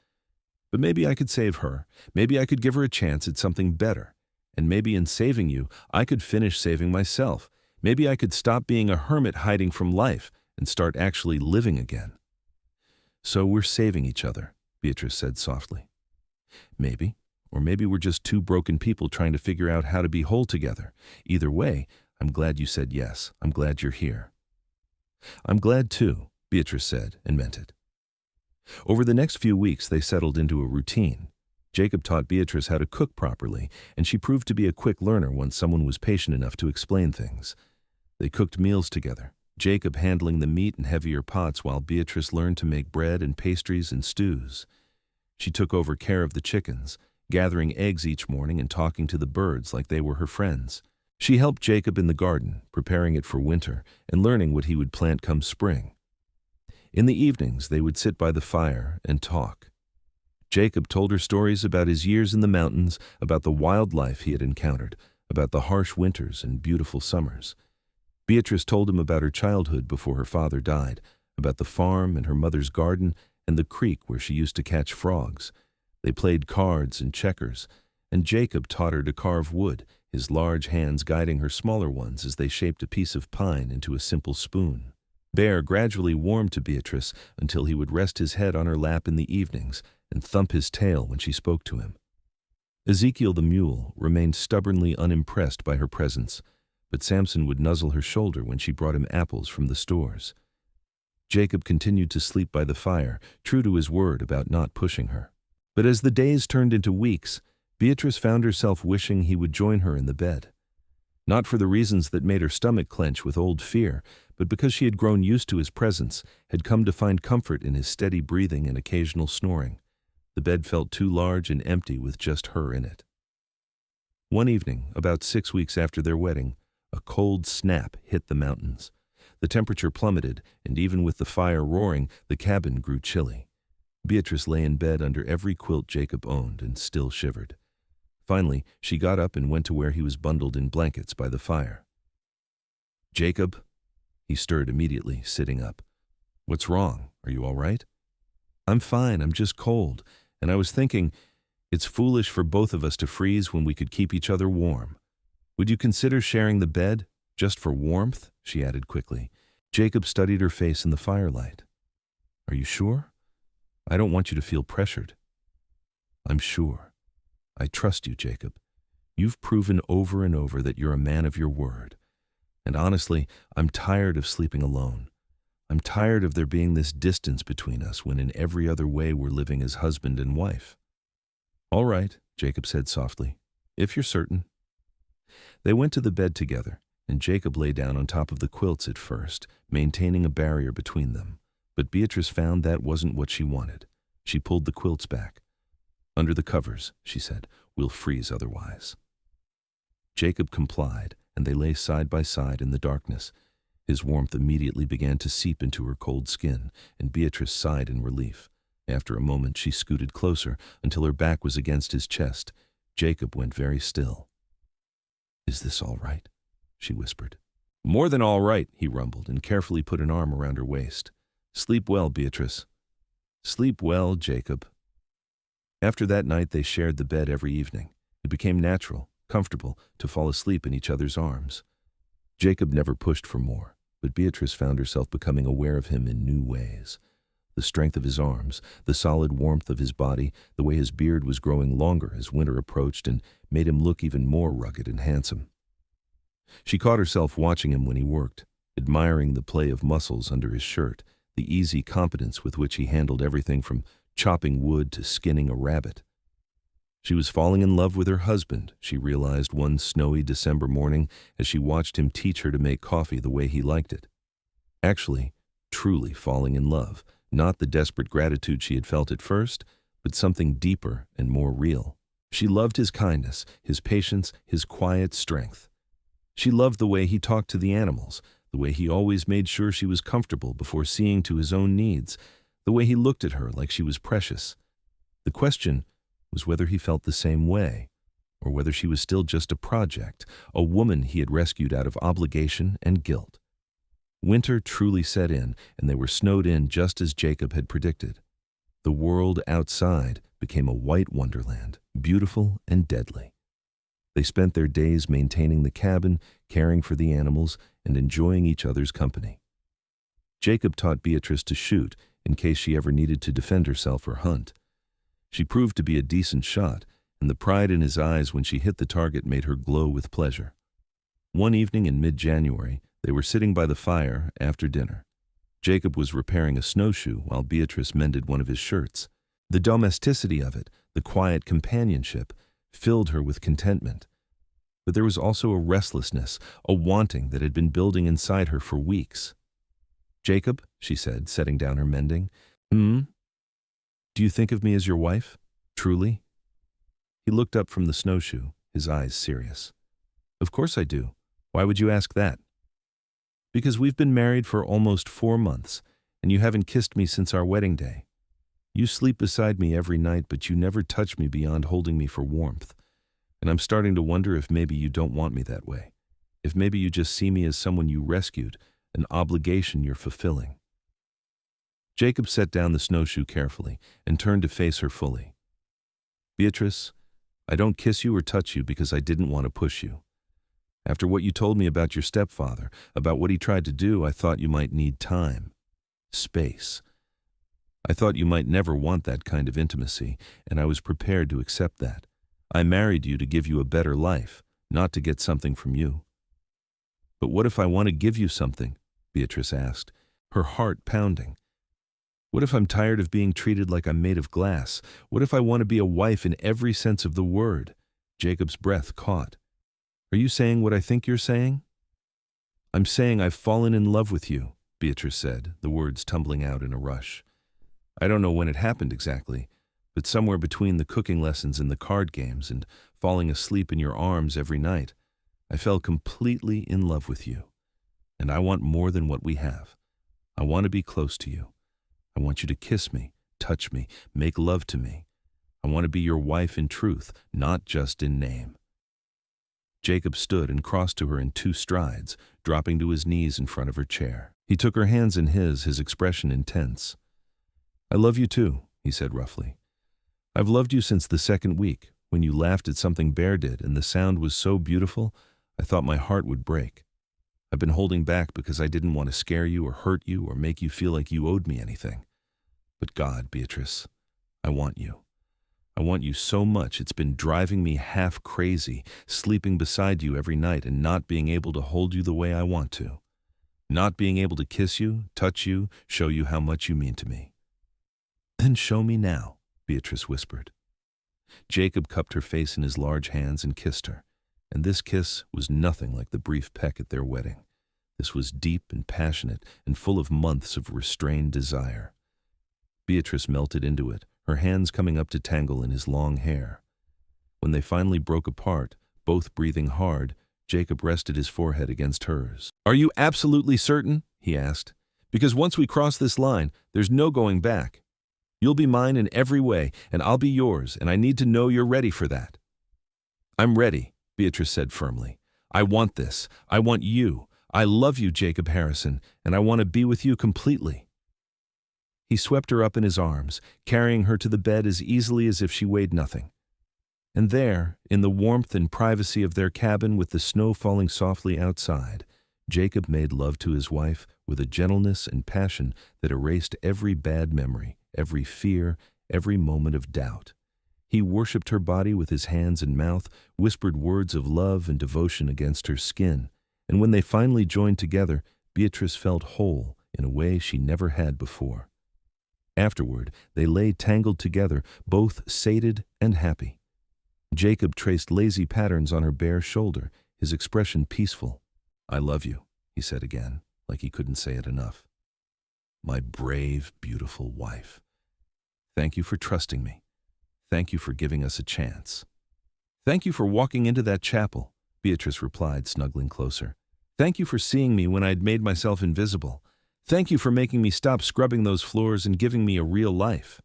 [SPEAKER 1] But maybe I could save her, maybe I could give her a chance at something better, and maybe in saving you, I could finish saving myself. Maybe I could stop being a hermit hiding from life and start actually living again." "So we're saving each other," Beatrice said softly. "Maybe, or maybe we're just two broken people trying to figure out how to be whole together. Either way, I'm glad you said yes. I'm glad you're here." "I'm glad too," Beatrice said, and meant it. Over the next few weeks, they settled into a routine. Jacob taught Beatrice how to cook properly, and she proved to be a quick learner once someone was patient enough to explain things. They cooked meals together, Jacob handling the meat and heavier pots while Beatrice learned to make bread and pastries and stews. She took over care of the chickens, gathering eggs each morning and talking to the birds like they were her friends. She helped Jacob in the garden, preparing it for winter and learning what he would plant come spring. In the evenings, they would sit by the fire and talk. Jacob told her stories about his years in the mountains, about the wild life he had encountered, about the harsh winters and beautiful summers. Beatrice told him about her childhood before her father died, about the farm and her mother's garden and the creek where she used to catch frogs. They played cards and checkers, and Jacob taught her to carve wood, his large hands guiding her smaller ones as they shaped a piece of pine into a simple spoon. Bear gradually warmed to Beatrice until he would rest his head on her lap in the evenings and thump his tail when she spoke to him. Ezekiel the mule remained stubbornly unimpressed by her presence, but Samson would nuzzle her shoulder when she brought him apples from the stores. Jacob continued to sleep by the fire, true to his word about not pushing her. But as the days turned into weeks, Beatrice found herself wishing he would join her in the bed. Not for the reasons that made her stomach clench with old fear, but because she had grown used to his presence, had come to find comfort in his steady breathing and occasional snoring. The bed felt too large and empty with just her in it. One evening, about 6 weeks after their wedding, a cold snap hit the mountains. The temperature plummeted, and even with the fire roaring, the cabin grew chilly. Beatrice lay in bed under every quilt Jacob owned and still shivered. Finally, she got up and went to where he was bundled in blankets by the fire. "Jacob?" He stirred immediately, sitting up. "What's wrong? Are you all right?" "I'm fine, I'm just cold. And I was thinking, it's foolish for both of us to freeze when we could keep each other warm. Would you consider sharing the bed, just for warmth?" she added quickly. Jacob studied her face in the firelight. "Are you sure? I don't want you to feel pressured." "I'm sure. I trust you, Jacob. You've proven over and over that you're a man of your word. And honestly, I'm tired of sleeping alone. I'm tired of there being this distance between us when in every other way we're living as husband and wife." "All right," Jacob said softly, "if you're certain." They went to the bed together, and Jacob lay down on top of the quilts at first, maintaining a barrier between them. But Beatrice found that wasn't what she wanted. She pulled the quilts back. "Under the covers," she said. "We'll freeze otherwise." Jacob complied, and they lay side by side in the darkness. His warmth immediately began to seep into her cold skin, and Beatrice sighed in relief. After a moment, she scooted closer until her back was against his chest. Jacob went very still. "Is this all right?" she whispered. "More than all right," he rumbled, and carefully put an arm around her waist. "Sleep well, Beatrice." "Sleep well, Jacob." After that night, they shared the bed every evening. It became natural, comfortable, to fall asleep in each other's arms. Jacob never pushed for more, but Beatrice found herself becoming aware of him in new ways. The strength of his arms, the solid warmth of his body, the way his beard was growing longer as winter approached and made him look even more rugged and handsome. She caught herself watching him when he worked, admiring the play of muscles under his shirt, the easy competence with which he handled everything from chopping wood to skinning a rabbit. She was falling in love with her husband, she realized one snowy December morning as she watched him teach her to make coffee the way he liked it. Actually, truly falling in love, not the desperate gratitude she had felt at first, but something deeper and more real. She loved his kindness, his patience, his quiet strength. She loved the way he talked to the animals, the way he always made sure she was comfortable before seeing to his own needs, the way he looked at her like she was precious. The question was whether he felt the same way, or whether she was still just a project, a woman he had rescued out of obligation and guilt. Winter truly set in, and they were snowed in just as Jacob had predicted. The world outside became a white wonderland, beautiful and deadly. They spent their days maintaining the cabin, caring for the animals, and enjoying each other's company. Jacob taught Beatrice to shoot in case she ever needed to defend herself or hunt. She proved to be a decent shot, and the pride in his eyes when she hit the target made her glow with pleasure. One evening in mid-January, they were sitting by the fire after dinner. Jacob was repairing a snowshoe while Beatrice mended one of his shirts. The domesticity of it, the quiet companionship, filled her with contentment. But there was also a restlessness, a wanting that had been building inside her for weeks. "Jacob," she said, setting down her mending, "do you think of me as your wife? Truly?" He looked up from the snowshoe, his eyes serious. "Of course I do. Why would you ask that?" "Because we've been married for almost 4 months, and you haven't kissed me since our wedding day. You sleep beside me every night, but you never touch me beyond holding me for warmth. And I'm starting to wonder if maybe you don't want me that way. If maybe you just see me as someone you rescued, an obligation you're fulfilling." Jacob set down the snowshoe carefully and turned to face her fully. "Beatrice, I don't kiss you or touch you because I didn't want to push you. After what you told me about your stepfather, about what he tried to do, I thought you might need time, space. I thought you might never want that kind of intimacy, and I was prepared to accept that. I married you to give you a better life, not to get something from you." "But what if I want to give you something?" Beatrice asked, her heart pounding. "What if I'm tired of being treated like I'm made of glass? What if I want to be a wife in every sense of the word?" Jacob's breath caught. "Are you saying what I think you're saying?" "I'm saying I've fallen in love with you," Beatrice said, the words tumbling out in a rush. "I don't know when it happened exactly, but somewhere between the cooking lessons and the card games and falling asleep in your arms every night, I fell completely in love with you. And I want more than what we have. I want to be close to you. I want you to kiss me, touch me, make love to me. I want to be your wife in truth, not just in name." Jacob stood and crossed to her in 2 strides, dropping to his knees in front of her chair. He took her hands in his expression intense. "I love you too," he said roughly. "I've loved you since the 2nd week, when you laughed at something Bear did, and the sound was so beautiful, I thought my heart would break. I've been holding back because I didn't want to scare you or hurt you or make you feel like you owed me anything. But God, Beatrice, I want you. I want you so much it's been driving me half crazy, sleeping beside you every night and not being able to hold you the way I want to. Not being able to kiss you, touch you, show you how much you mean to me." "Then show me now," Beatrice whispered. Jacob cupped her face in his large hands and kissed her. And this kiss was nothing like the brief peck at their wedding. This was deep and passionate and full of months of restrained desire. Beatrice melted into it, her hands coming up to tangle in his long hair. When they finally broke apart, both breathing hard, Jacob rested his forehead against hers. "Are you absolutely certain?" he asked. "Because once we cross this line, there's no going back. You'll be mine in every way, and I'll be yours, and I need to know you're ready for that." "I'm ready," Beatrice said firmly. "I want this. I want you. I love you, Jacob Harrison, and I want to be with you completely." He swept her up in his arms, carrying her to the bed as easily as if she weighed nothing. And there, in the warmth and privacy of their cabin with the snow falling softly outside, Jacob made love to his wife with a gentleness and passion that erased every bad memory, every fear, every moment of doubt. He worshipped her body with his hands and mouth, whispered words of love and devotion against her skin, and when they finally joined together, Beatrice felt whole in a way she never had before. Afterward, they lay tangled together, both sated and happy. Jacob traced lazy patterns on her bare shoulder, his expression peaceful. "I love you," he said again, like he couldn't say it enough. "My brave, beautiful wife. Thank you for trusting me. Thank you for giving us a chance." "Thank you for walking into that chapel," Beatrice replied, snuggling closer. "Thank you for seeing me when I'd made myself invisible. Thank you for making me stop scrubbing those floors and giving me a real life."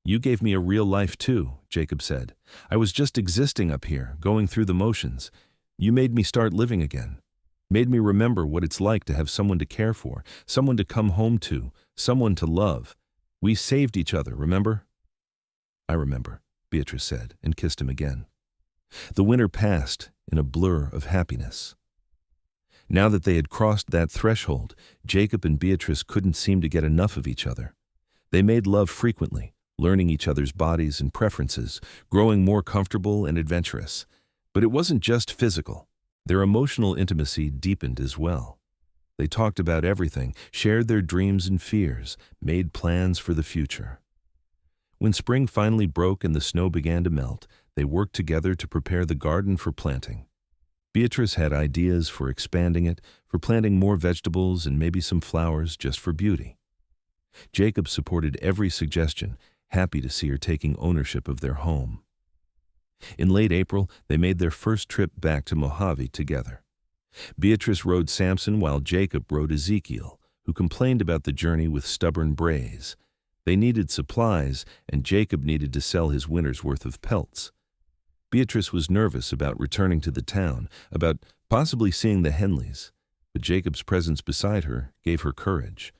[SPEAKER 1] "You gave me a real life too," Jacob said. "I was just existing up here, going through the motions. You made me start living again. Made me remember what it's like to have someone to care for, someone to come home to, someone to love. We saved each other, remember?" "I remember," Beatrice said, and kissed him again. The winter passed in a blur of happiness. Now that they had crossed that threshold, Jacob and Beatrice couldn't seem to get enough of each other. They made love frequently, learning each other's bodies and preferences, growing more comfortable and adventurous. But it wasn't just physical. Their emotional intimacy deepened as well. They talked about everything, shared their dreams and fears, made plans for the future. When spring finally broke and the snow began to melt, they worked together to prepare the garden for planting. Beatrice had ideas for expanding it, for planting more vegetables and maybe some flowers just for beauty. Jacob supported every suggestion, happy to see her taking ownership of their home. In late April, they made their first trip back to Mojave together. Beatrice rode Samson while Jacob rode Ezekiel, who complained about the journey with stubborn brays. They needed supplies, and Jacob needed to sell his winter's worth of pelts. Beatrice was nervous about returning to the town, about possibly seeing the Henleys, but Jacob's presence beside her gave her courage.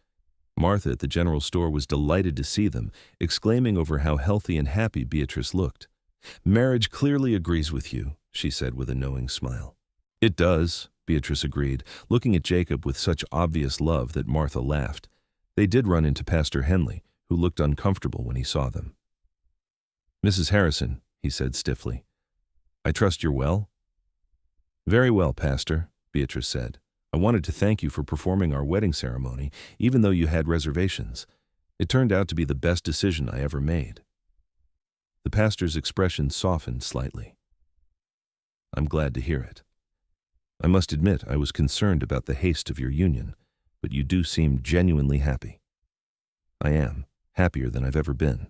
[SPEAKER 1] Martha at the general store was delighted to see them, exclaiming over how healthy and happy Beatrice looked. "Marriage clearly agrees with you," she said with a knowing smile. "It does," Beatrice agreed, looking at Jacob with such obvious love that Martha laughed. They did run into Pastor Henley, who looked uncomfortable when he saw them. "Mrs. Harrison," he said stiffly, "I trust you're well?" "Very well, Pastor," Beatrice said. "I wanted to thank you for performing our wedding ceremony, even though you had reservations. It turned out to be the best decision I ever made." The pastor's expression softened slightly. "I'm glad to hear it. I must admit I was concerned about the haste of your union, but you do seem genuinely happy." "I am, happier than I've ever been."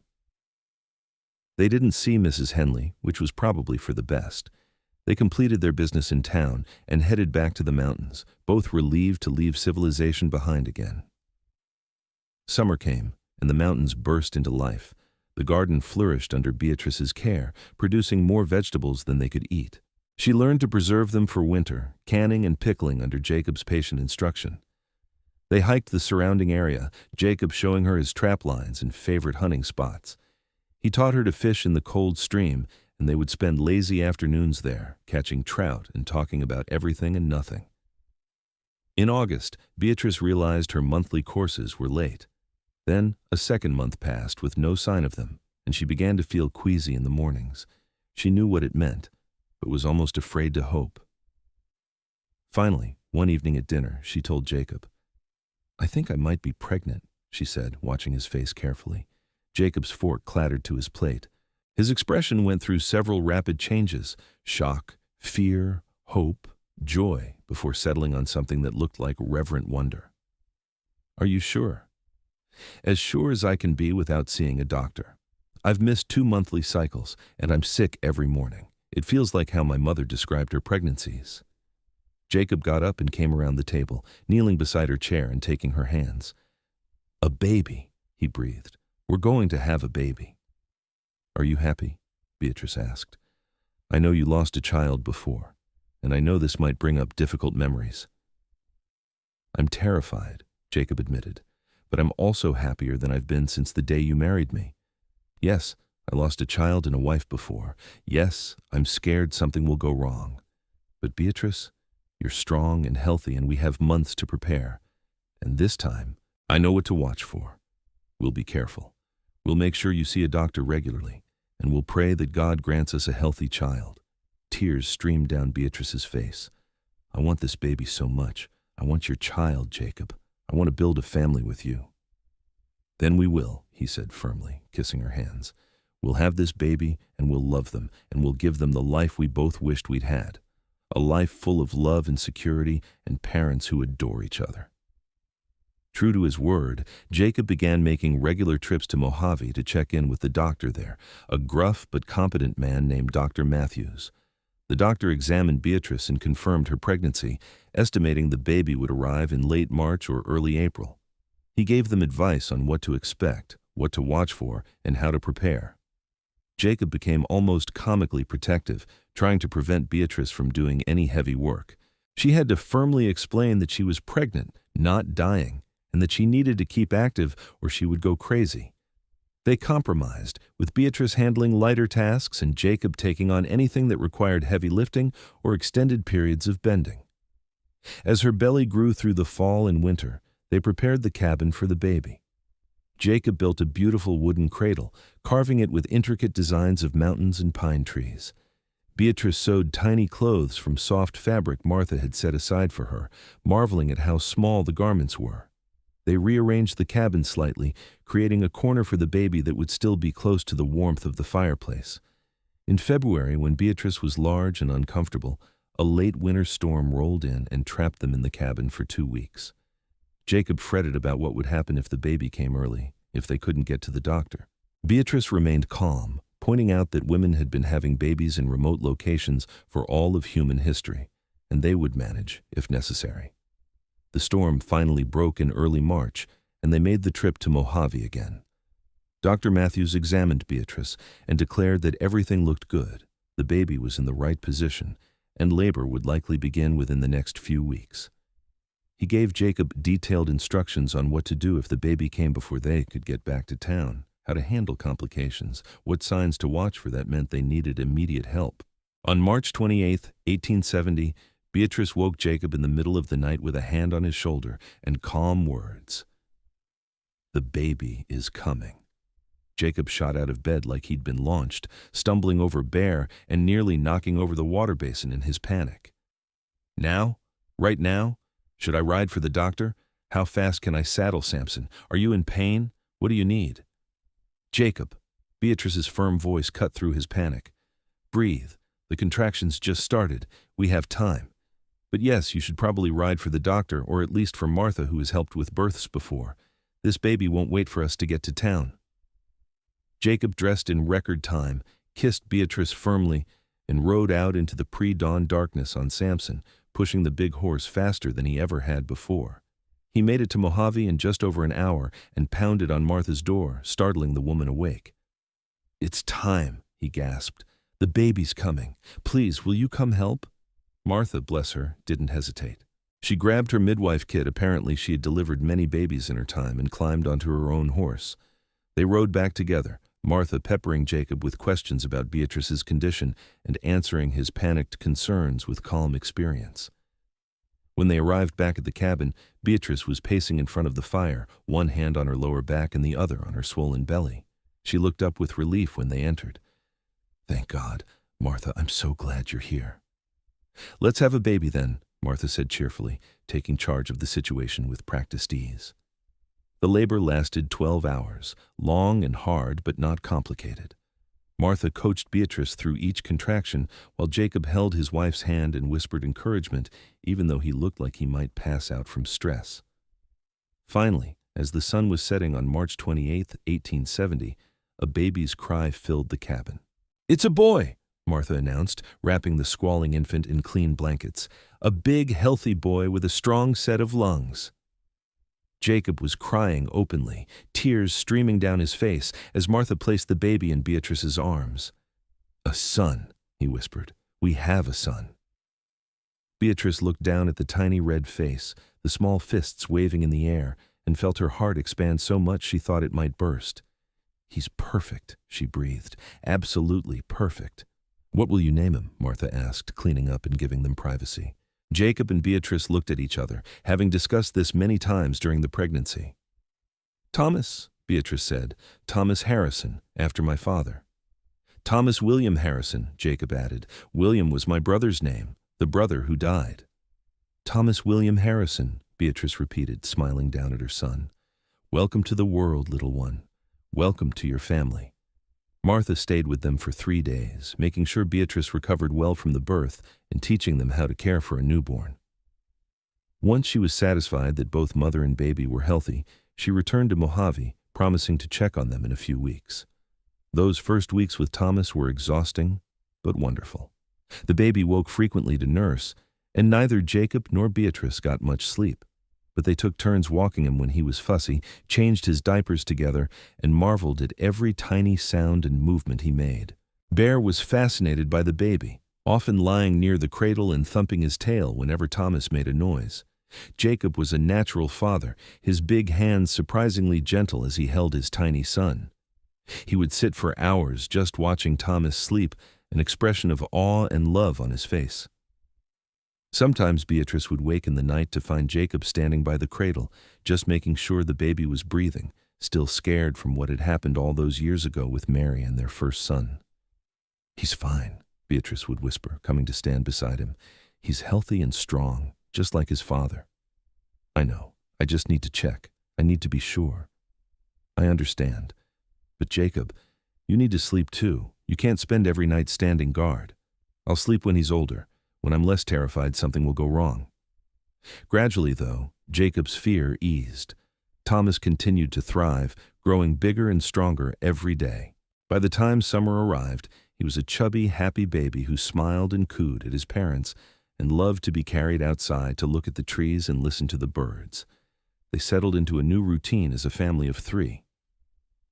[SPEAKER 1] They didn't see Mrs. Henley, which was probably for the best. They completed their business in town and headed back to the mountains, both relieved to leave civilization behind again. Summer came, and the mountains burst into life. The garden flourished under Beatrice's care, producing more vegetables than they could eat. She learned to preserve them for winter, canning and pickling under Jacob's patient instruction. They hiked the surrounding area, Jacob showing her his trap lines and favorite hunting spots. He taught her to fish in the cold stream, and they would spend lazy afternoons there, catching trout and talking about everything and nothing. In August, Beatrice realized her monthly courses were late. Then a second month passed with no sign of them, and she began to feel queasy in the mornings. She knew what it meant, but was almost afraid to hope. Finally, one evening at dinner, she told Jacob, "I think I might be pregnant," she said, watching his face carefully. Jacob's fork clattered to his plate. His expression went through several rapid changes: shock, fear, hope, joy, before settling on something that looked like reverent wonder. Are you sure? As sure as I can be without seeing a doctor. I've missed 2 monthly cycles, and I'm sick every morning. It feels like how my mother described her pregnancies. Jacob got up and came around the table, kneeling beside her chair and taking her hands. A baby, he breathed. We're going to have a baby. Are you happy? Beatrice asked. I know you lost a child before, and I know this might bring up difficult memories. I'm terrified, Jacob admitted, but I'm also happier than I've been since the day you married me. Yes, I lost a child and a wife before. Yes, I'm scared something will go wrong. But Beatrice, you're strong and healthy, and we have months to prepare. And this time, I know what to watch for. We'll be careful. We'll make sure you see a doctor regularly, and we'll pray that God grants us a healthy child. Tears streamed down Beatrice's face. I want this baby so much. I want your child, Jacob. I want to build a family with you. Then we will, he said firmly, kissing her hands. We'll have this baby, and we'll love them, and we'll give them the life we both wished we'd had. A life full of love and security, and parents who adore each other. True to his word, Jacob began making regular trips to Mojave to check in with the doctor there, a gruff but competent man named Dr. Matthews. The doctor examined Beatrice and confirmed her pregnancy, estimating the baby would arrive in late March or early April. He gave them advice on what to expect, what to watch for, and how to prepare. Jacob became almost comically protective, trying to prevent Beatrice from doing any heavy work. She had to firmly explain that she was pregnant, not dying, and that she needed to keep active or she would go crazy. They compromised, with Beatrice handling lighter tasks and Jacob taking on anything that required heavy lifting or extended periods of bending. As her belly grew through the fall and winter, they prepared the cabin for the baby. Jacob built a beautiful wooden cradle, carving it with intricate designs of mountains and pine trees. Beatrice sewed tiny clothes from soft fabric Martha had set aside for her, marveling at how small the garments were. They rearranged the cabin slightly, creating a corner for the baby that would still be close to the warmth of the fireplace. In February, when Beatrice was large and uncomfortable, a late winter storm rolled in and trapped them in the cabin for 2 weeks. Jacob fretted about what would happen if the baby came early, if they couldn't get to the doctor. Beatrice remained calm, pointing out that women had been having babies in remote locations for all of human history, and they would manage if necessary. The storm finally broke in early March, and they made the trip to Mojave again. Dr. Matthews examined Beatrice and declared that everything looked good, the baby was in the right position, and labor would likely begin within the next few weeks. He gave Jacob detailed instructions on what to do if the baby came before they could get back to town, how to handle complications, what signs to watch for that meant they needed immediate help. On March 28, 1870, Beatrice woke Jacob in the middle of the night with a hand on his shoulder and calm words. The baby is coming. Jacob shot out of bed like he'd been launched, stumbling over Bear and nearly knocking over the water basin in his panic. Now? Right now? Should I ride for the doctor? How fast can I saddle Samson? Are you in pain? What do you need? Jacob. Beatrice's firm voice cut through his panic. Breathe. The contractions just started. We have time. But yes, you should probably ride for the doctor, or at least for Martha, who has helped with births before. This baby won't wait for us to get to town. Jacob dressed in record time, kissed Beatrice firmly, and rode out into the pre-dawn darkness on Samson, pushing the big horse faster than he ever had before. He made it to Mojave in just over an hour and pounded on Martha's door, startling the woman awake. It's time, he gasped. The baby's coming. Please, will you come help? Martha, bless her, didn't hesitate. She grabbed her midwife kit, apparently she had delivered many babies in her time, and climbed onto her own horse. They rode back together, Martha peppering Jacob with questions about Beatrice's condition and answering his panicked concerns with calm experience. When they arrived back at the cabin, Beatrice was pacing in front of the fire, one hand on her lower back and the other on her swollen belly. She looked up with relief when they entered. Thank God, Martha, I'm so glad you're here. Let's have a baby then, Martha said cheerfully, taking charge of the situation with practiced ease. The labor lasted 12 hours, long and hard but not complicated. Martha coached Beatrice through each contraction, while Jacob held his wife's hand and whispered encouragement, even though he looked like he might pass out from stress. Finally, as the sun was setting on March 28, 1870, a baby's cry filled the cabin. "It's a boy," Martha announced, wrapping the squalling infant in clean blankets. "A big, healthy boy with a strong set of lungs." Jacob was crying openly, tears streaming down his face as Martha placed the baby in Beatrice's arms. "A son," he whispered. "We have a son." Beatrice looked down at the tiny red face, the small fists waving in the air, and felt her heart expand so much she thought it might burst. "He's perfect," she breathed. "Absolutely perfect." "What will you name him?" Martha asked, cleaning up and giving them privacy. Jacob and Beatrice looked at each other, having discussed this many times during the pregnancy. "Thomas," Beatrice said. "Thomas Harrison, after my father." "Thomas William Harrison," Jacob added. "William was my brother's name, the brother who died." "Thomas William Harrison," Beatrice repeated, smiling down at her son. "Welcome to the world, little one. Welcome to your family." Martha stayed with them for 3 days, making sure Beatrice recovered well from the birth and teaching them how to care for a newborn. Once she was satisfied that both mother and baby were healthy, she returned to Mojave, promising to check on them in a few weeks. Those first weeks with Thomas were exhausting, but wonderful. The baby woke frequently to nurse, and neither Jacob nor Beatrice got much sleep. But they took turns walking him when he was fussy, changed his diapers together, and marveled at every tiny sound and movement he made. Bear was fascinated by the baby, often lying near the cradle and thumping his tail whenever Thomas made a noise. Jacob was a natural father, his big hands surprisingly gentle as he held his tiny son. He would sit for hours just watching Thomas sleep, an expression of awe and love on his face. Sometimes Beatrice would wake in the night to find Jacob standing by the cradle, just making sure the baby was breathing, still scared from what had happened all those years ago with Mary and their first son. "He's fine," Beatrice would whisper, coming to stand beside him. "He's healthy and strong, just like his father." "I know. I just need to check. I need to be sure." "I understand. But Jacob, you need to sleep too. You can't spend every night standing guard. I'll sleep when he's older. When I'm less terrified something will go wrong." Gradually, though, Jacob's fear eased. Thomas continued to thrive, growing bigger and stronger every day. By the time summer arrived, he was a chubby, happy baby who smiled and cooed at his parents and loved to be carried outside to look at the trees and listen to the birds. They settled into a new routine as a family of 3.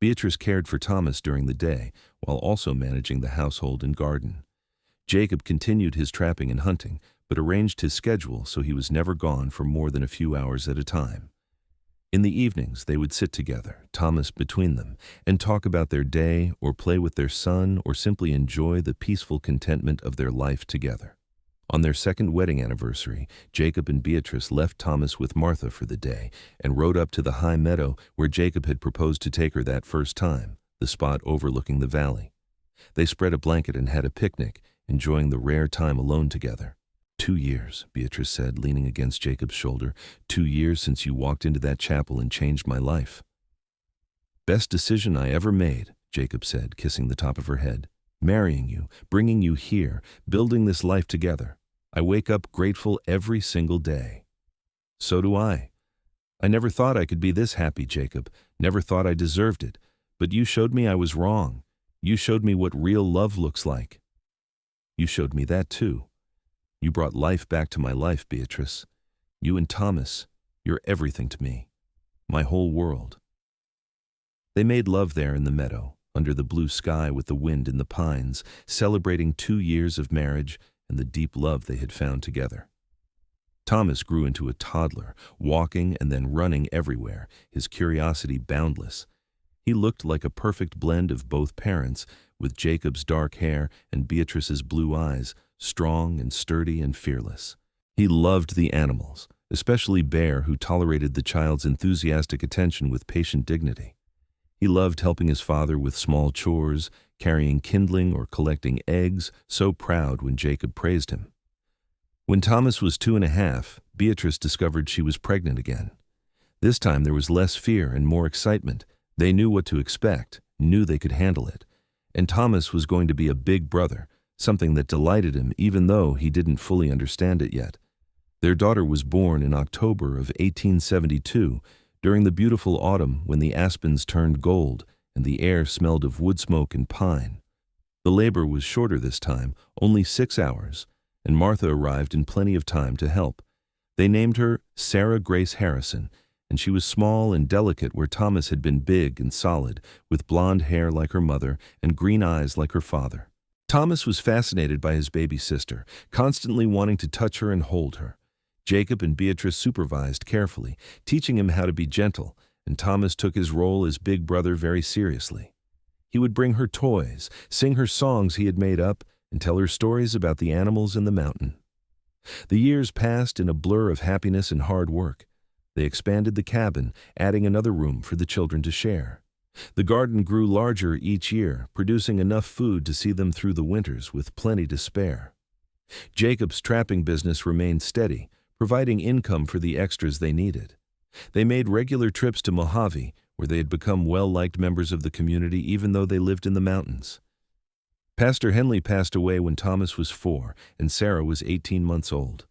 [SPEAKER 1] Beatrice cared for Thomas during the day, while also managing the household and garden. Jacob continued his trapping and hunting, but arranged his schedule so he was never gone for more than a few hours at a time. In the evenings, they would sit together, Thomas between them, and talk about their day or play with their son or simply enjoy the peaceful contentment of their life together. On their second wedding anniversary, Jacob and Beatrice left Thomas with Martha for the day and rode up to the high meadow where Jacob had proposed to take her that first time, the spot overlooking the valley. They spread a blanket and had a picnic, enjoying the rare time alone together. 2 years, Beatrice said, leaning against Jacob's shoulder. 2 years since you walked into that chapel and changed my life. Best decision I ever made, Jacob said, kissing the top of her head. Marrying you, bringing you here, building this life together. I wake up grateful every single day. So do I. I never thought I could be this happy, Jacob. Never thought I deserved it. But you showed me I was wrong. You showed me what real love looks like. You showed me that too. You brought life back to my life, Beatrice. You and Thomas, you're everything to me. My whole world. They made love there in the meadow, under the blue sky with the wind in the pines, celebrating 2 years of marriage and the deep love they had found together. Thomas grew into a toddler, walking and then running everywhere, his curiosity boundless. He looked like a perfect blend of both parents, with Jacob's dark hair and Beatrice's blue eyes, strong and sturdy and fearless. He loved the animals, especially Bear, who tolerated the child's enthusiastic attention with patient dignity. He loved helping his father with small chores, carrying kindling or collecting eggs, so proud when Jacob praised him. When Thomas was 2.5, Beatrice discovered she was pregnant again. This time there was less fear and more excitement. They knew what to expect, knew they could handle it. And Thomas was going to be a big brother, something that delighted him even though he didn't fully understand it yet. Their daughter was born in October of 1872, during the beautiful autumn when the aspens turned gold and the air smelled of wood smoke and pine. The labor was shorter this time, only 6 hours, and Martha arrived in plenty of time to help. They named her Sarah Grace Harrison, and she was small and delicate where Thomas had been big and solid, with blonde hair like her mother and green eyes like her father. Thomas was fascinated by his baby sister, constantly wanting to touch her and hold her. Jacob and Beatrice supervised carefully, teaching him how to be gentle, and Thomas took his role as big brother very seriously. He would bring her toys, sing her songs he had made up, and tell her stories about the animals in the mountain. The years passed in a blur of happiness and hard work. They expanded the cabin, adding another room for the children to share. The garden grew larger each year, producing enough food to see them through the winters with plenty to spare. Jacob's trapping business remained steady, providing income for the extras they needed. They made regular trips to Mojave, where they had become well-liked members of the community even though they lived in the mountains. Pastor Henley passed away when Thomas was 4 and Sarah was 18 months old.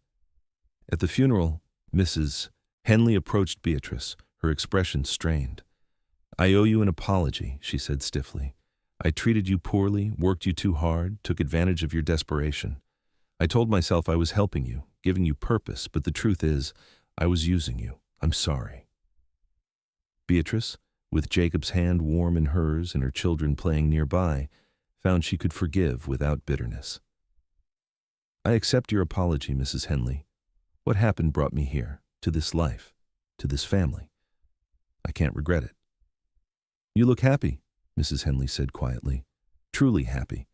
[SPEAKER 1] At the funeral, Mrs. Henley approached Beatrice, her expression strained. "I owe you an apology," she said stiffly. "I treated you poorly, worked you too hard, took advantage of your desperation. I told myself I was helping you, giving you purpose, but the truth is, I was using you. I'm sorry." Beatrice, with Jacob's hand warm in hers and her children playing nearby, found she could forgive without bitterness. "I accept your apology, Mrs. Henley. What happened brought me here, to this life, to this family. I can't regret it." "You look happy," Mrs. Henley said quietly. "Truly happy.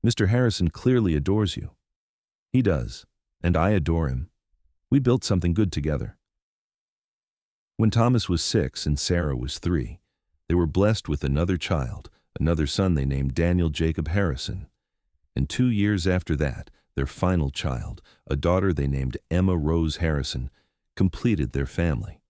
[SPEAKER 1] Mr. Harrison clearly adores you." "He does, and I adore him. We built something good together." When Thomas was 6 and Sarah was 3, they were blessed with another child, another son they named Daniel Jacob Harrison. And 2 years after that, their final child, a daughter they named Emma Rose Harrison, completed their family.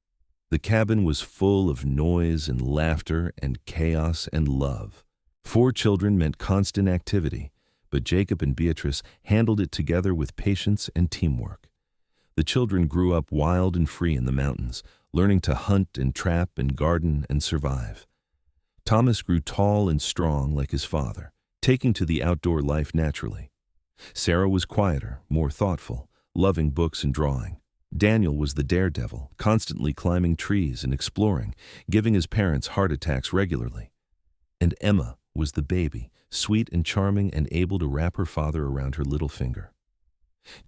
[SPEAKER 1] The cabin was full of noise and laughter and chaos and love. 4 children meant constant activity, but Jacob and Beatrice handled it together with patience and teamwork. The children grew up wild and free in the mountains, learning to hunt and trap and garden and survive. Thomas grew tall and strong like his father, taking to the outdoor life naturally. Sarah was quieter, more thoughtful, loving books and drawing. Daniel was the daredevil, constantly climbing trees and exploring, giving his parents heart attacks regularly. And Emma was the baby, sweet and charming and able to wrap her father around her little finger.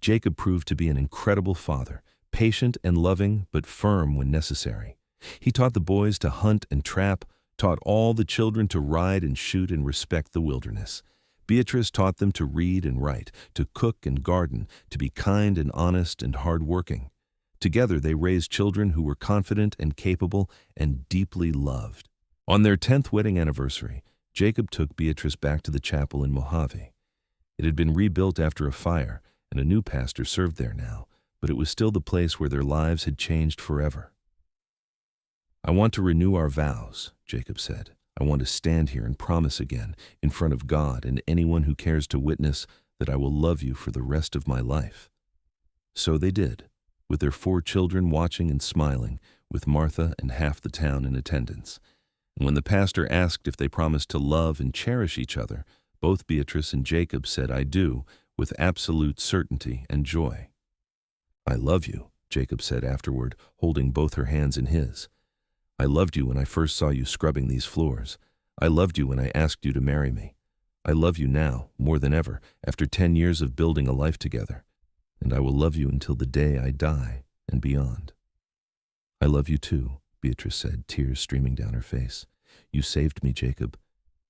[SPEAKER 1] Jacob proved to be an incredible father, patient and loving but firm when necessary. He taught the boys to hunt and trap, taught all the children to ride and shoot and respect the wilderness. Beatrice taught them to read and write, to cook and garden, to be kind and honest and hard-working. Together they raised children who were confident and capable and deeply loved. On their 10th wedding anniversary, Jacob took Beatrice back to the chapel in Mojave. It had been rebuilt after a fire, and a new pastor served there now, but it was still the place where their lives had changed forever. "I want to renew our vows," Jacob said. "I want to stand here and promise again, in front of God and anyone who cares to witness, that I will love you for the rest of my life." So they did, with their 4 children watching and smiling, with Martha and half the town in attendance. And when the pastor asked if they promised to love and cherish each other, both Beatrice and Jacob said, "I do," with absolute certainty and joy. "I love you," Jacob said afterward, holding both her hands in his. "I loved you when I first saw you scrubbing these floors. I loved you when I asked you to marry me. I love you now, more than ever, after 10 years of building a life together. And I will love you until the day I die and beyond." "I love you too," Beatrice said, tears streaming down her face. "You saved me, Jacob.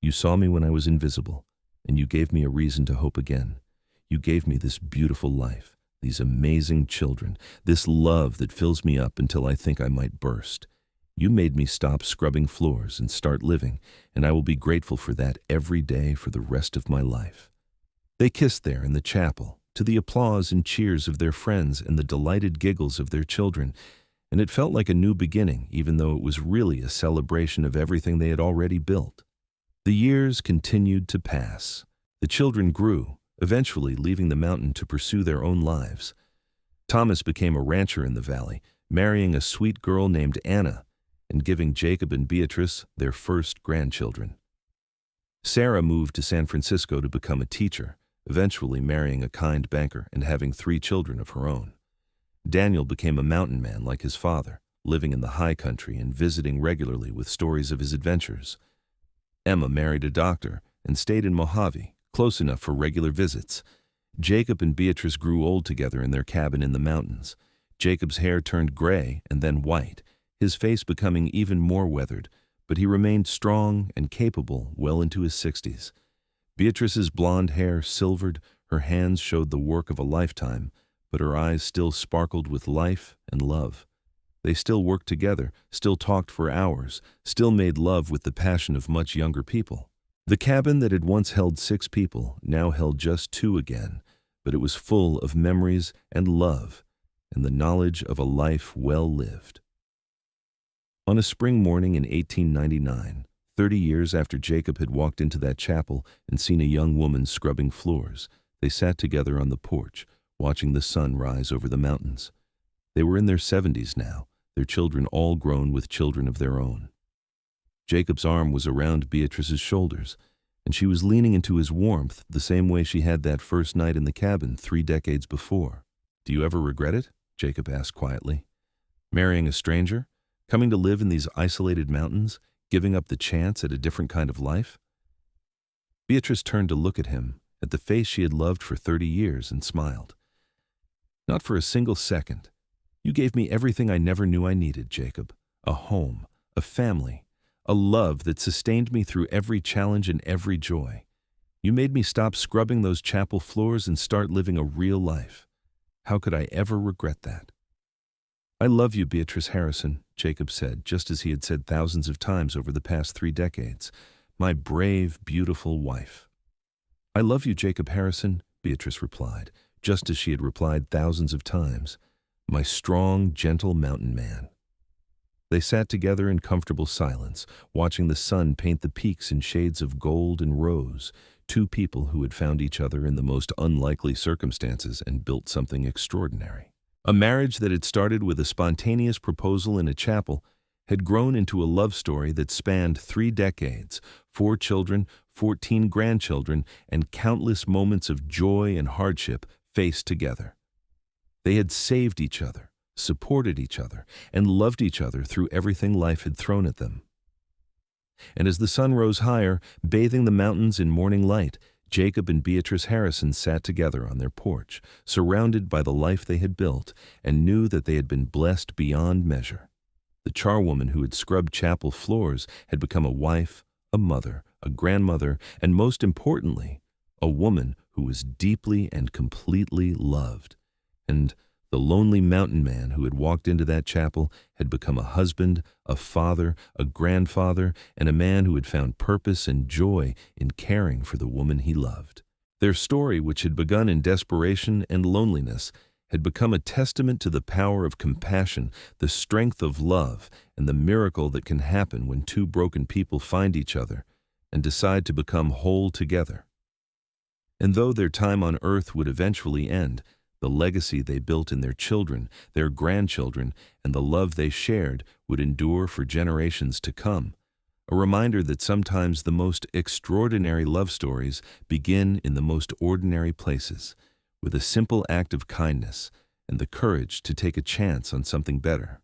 [SPEAKER 1] You saw me when I was invisible, and you gave me a reason to hope again. You gave me this beautiful life, these amazing children, this love that fills me up until I think I might burst. You made me stop scrubbing floors and start living, and I will be grateful for that every day for the rest of my life." They kissed there in the chapel, to the applause and cheers of their friends and the delighted giggles of their children, and it felt like a new beginning, even though it was really a celebration of everything they had already built. The years continued to pass. The children grew, eventually leaving the mountain to pursue their own lives. Thomas became a rancher in the valley, marrying a sweet girl named Anna and giving Jacob and Beatrice their first grandchildren. Sarah moved to San Francisco to become a teacher, eventually marrying a kind banker and having 3 children of her own. Daniel became a mountain man like his father, living in the high country and visiting regularly with stories of his adventures. Emma married a doctor and stayed in Mojave, close enough for regular visits. Jacob and Beatrice grew old together in their cabin in the mountains. Jacob's hair turned gray and then white, his face becoming even more weathered, but he remained strong and capable well into his 60s. Beatrice's blonde hair silvered, her hands showed the work of a lifetime, but her eyes still sparkled with life and love. They still worked together, still talked for hours, still made love with the passion of much younger people. The cabin that had once held 6 people now held just 2 again, but it was full of memories and love and the knowledge of a life well lived. On a spring morning in 1899, 30 years after Jacob had walked into that chapel and seen a young woman scrubbing floors, they sat together on the porch, watching the sun rise over the mountains. They were in their 70s now, their children all grown with children of their own. Jacob's arm was around Beatrice's shoulders, and she was leaning into his warmth the same way she had that first night in the cabin 3 decades before. "Do you ever regret it?" Jacob asked quietly. "Marrying a stranger? Coming to live in these isolated mountains? Giving up the chance at a different kind of life?" Beatrice turned to look at him, at the face she had loved for 30 years, and smiled. "Not for a single second. You gave me everything I never knew I needed, Jacob. A home, a family, a love that sustained me through every challenge and every joy. You made me stop scrubbing those chapel floors and start living a real life. How could I ever regret that?" "I love you, Beatrice Harrison," Jacob said, just as he had said thousands of times over the past 3 decades. "My brave, beautiful wife." "I love you, Jacob Harrison," Beatrice replied, just as she had replied thousands of times. "My strong, gentle mountain man." They sat together in comfortable silence, watching the sun paint the peaks in shades of gold and rose, 2 people who had found each other in the most unlikely circumstances and built something extraordinary. A marriage that had started with a spontaneous proposal in a chapel had grown into a love story that spanned 3 decades, 4 children, 14 grandchildren, and countless moments of joy and hardship faced together. They had saved each other, supported each other, and loved each other through everything life had thrown at them. And as the sun rose higher, bathing the mountains in morning light, Jacob and Beatrice Harrison sat together on their porch, surrounded by the life they had built, and knew that they had been blessed beyond measure. The charwoman who had scrubbed chapel floors had become a wife, a mother, a grandmother, and most importantly, a woman who was deeply and completely loved. And the lonely mountain man who had walked into that chapel had become a husband, a father, a grandfather, and a man who had found purpose and joy in caring for the woman he loved. Their story, which had begun in desperation and loneliness, had become a testament to the power of compassion, the strength of love, and the miracle that can happen when 2 broken people find each other and decide to become whole together. And though their time on earth would eventually end, the legacy they built in their children, their grandchildren, and the love they shared would endure for generations to come, a reminder that sometimes the most extraordinary love stories begin in the most ordinary places, with a simple act of kindness and the courage to take a chance on something better.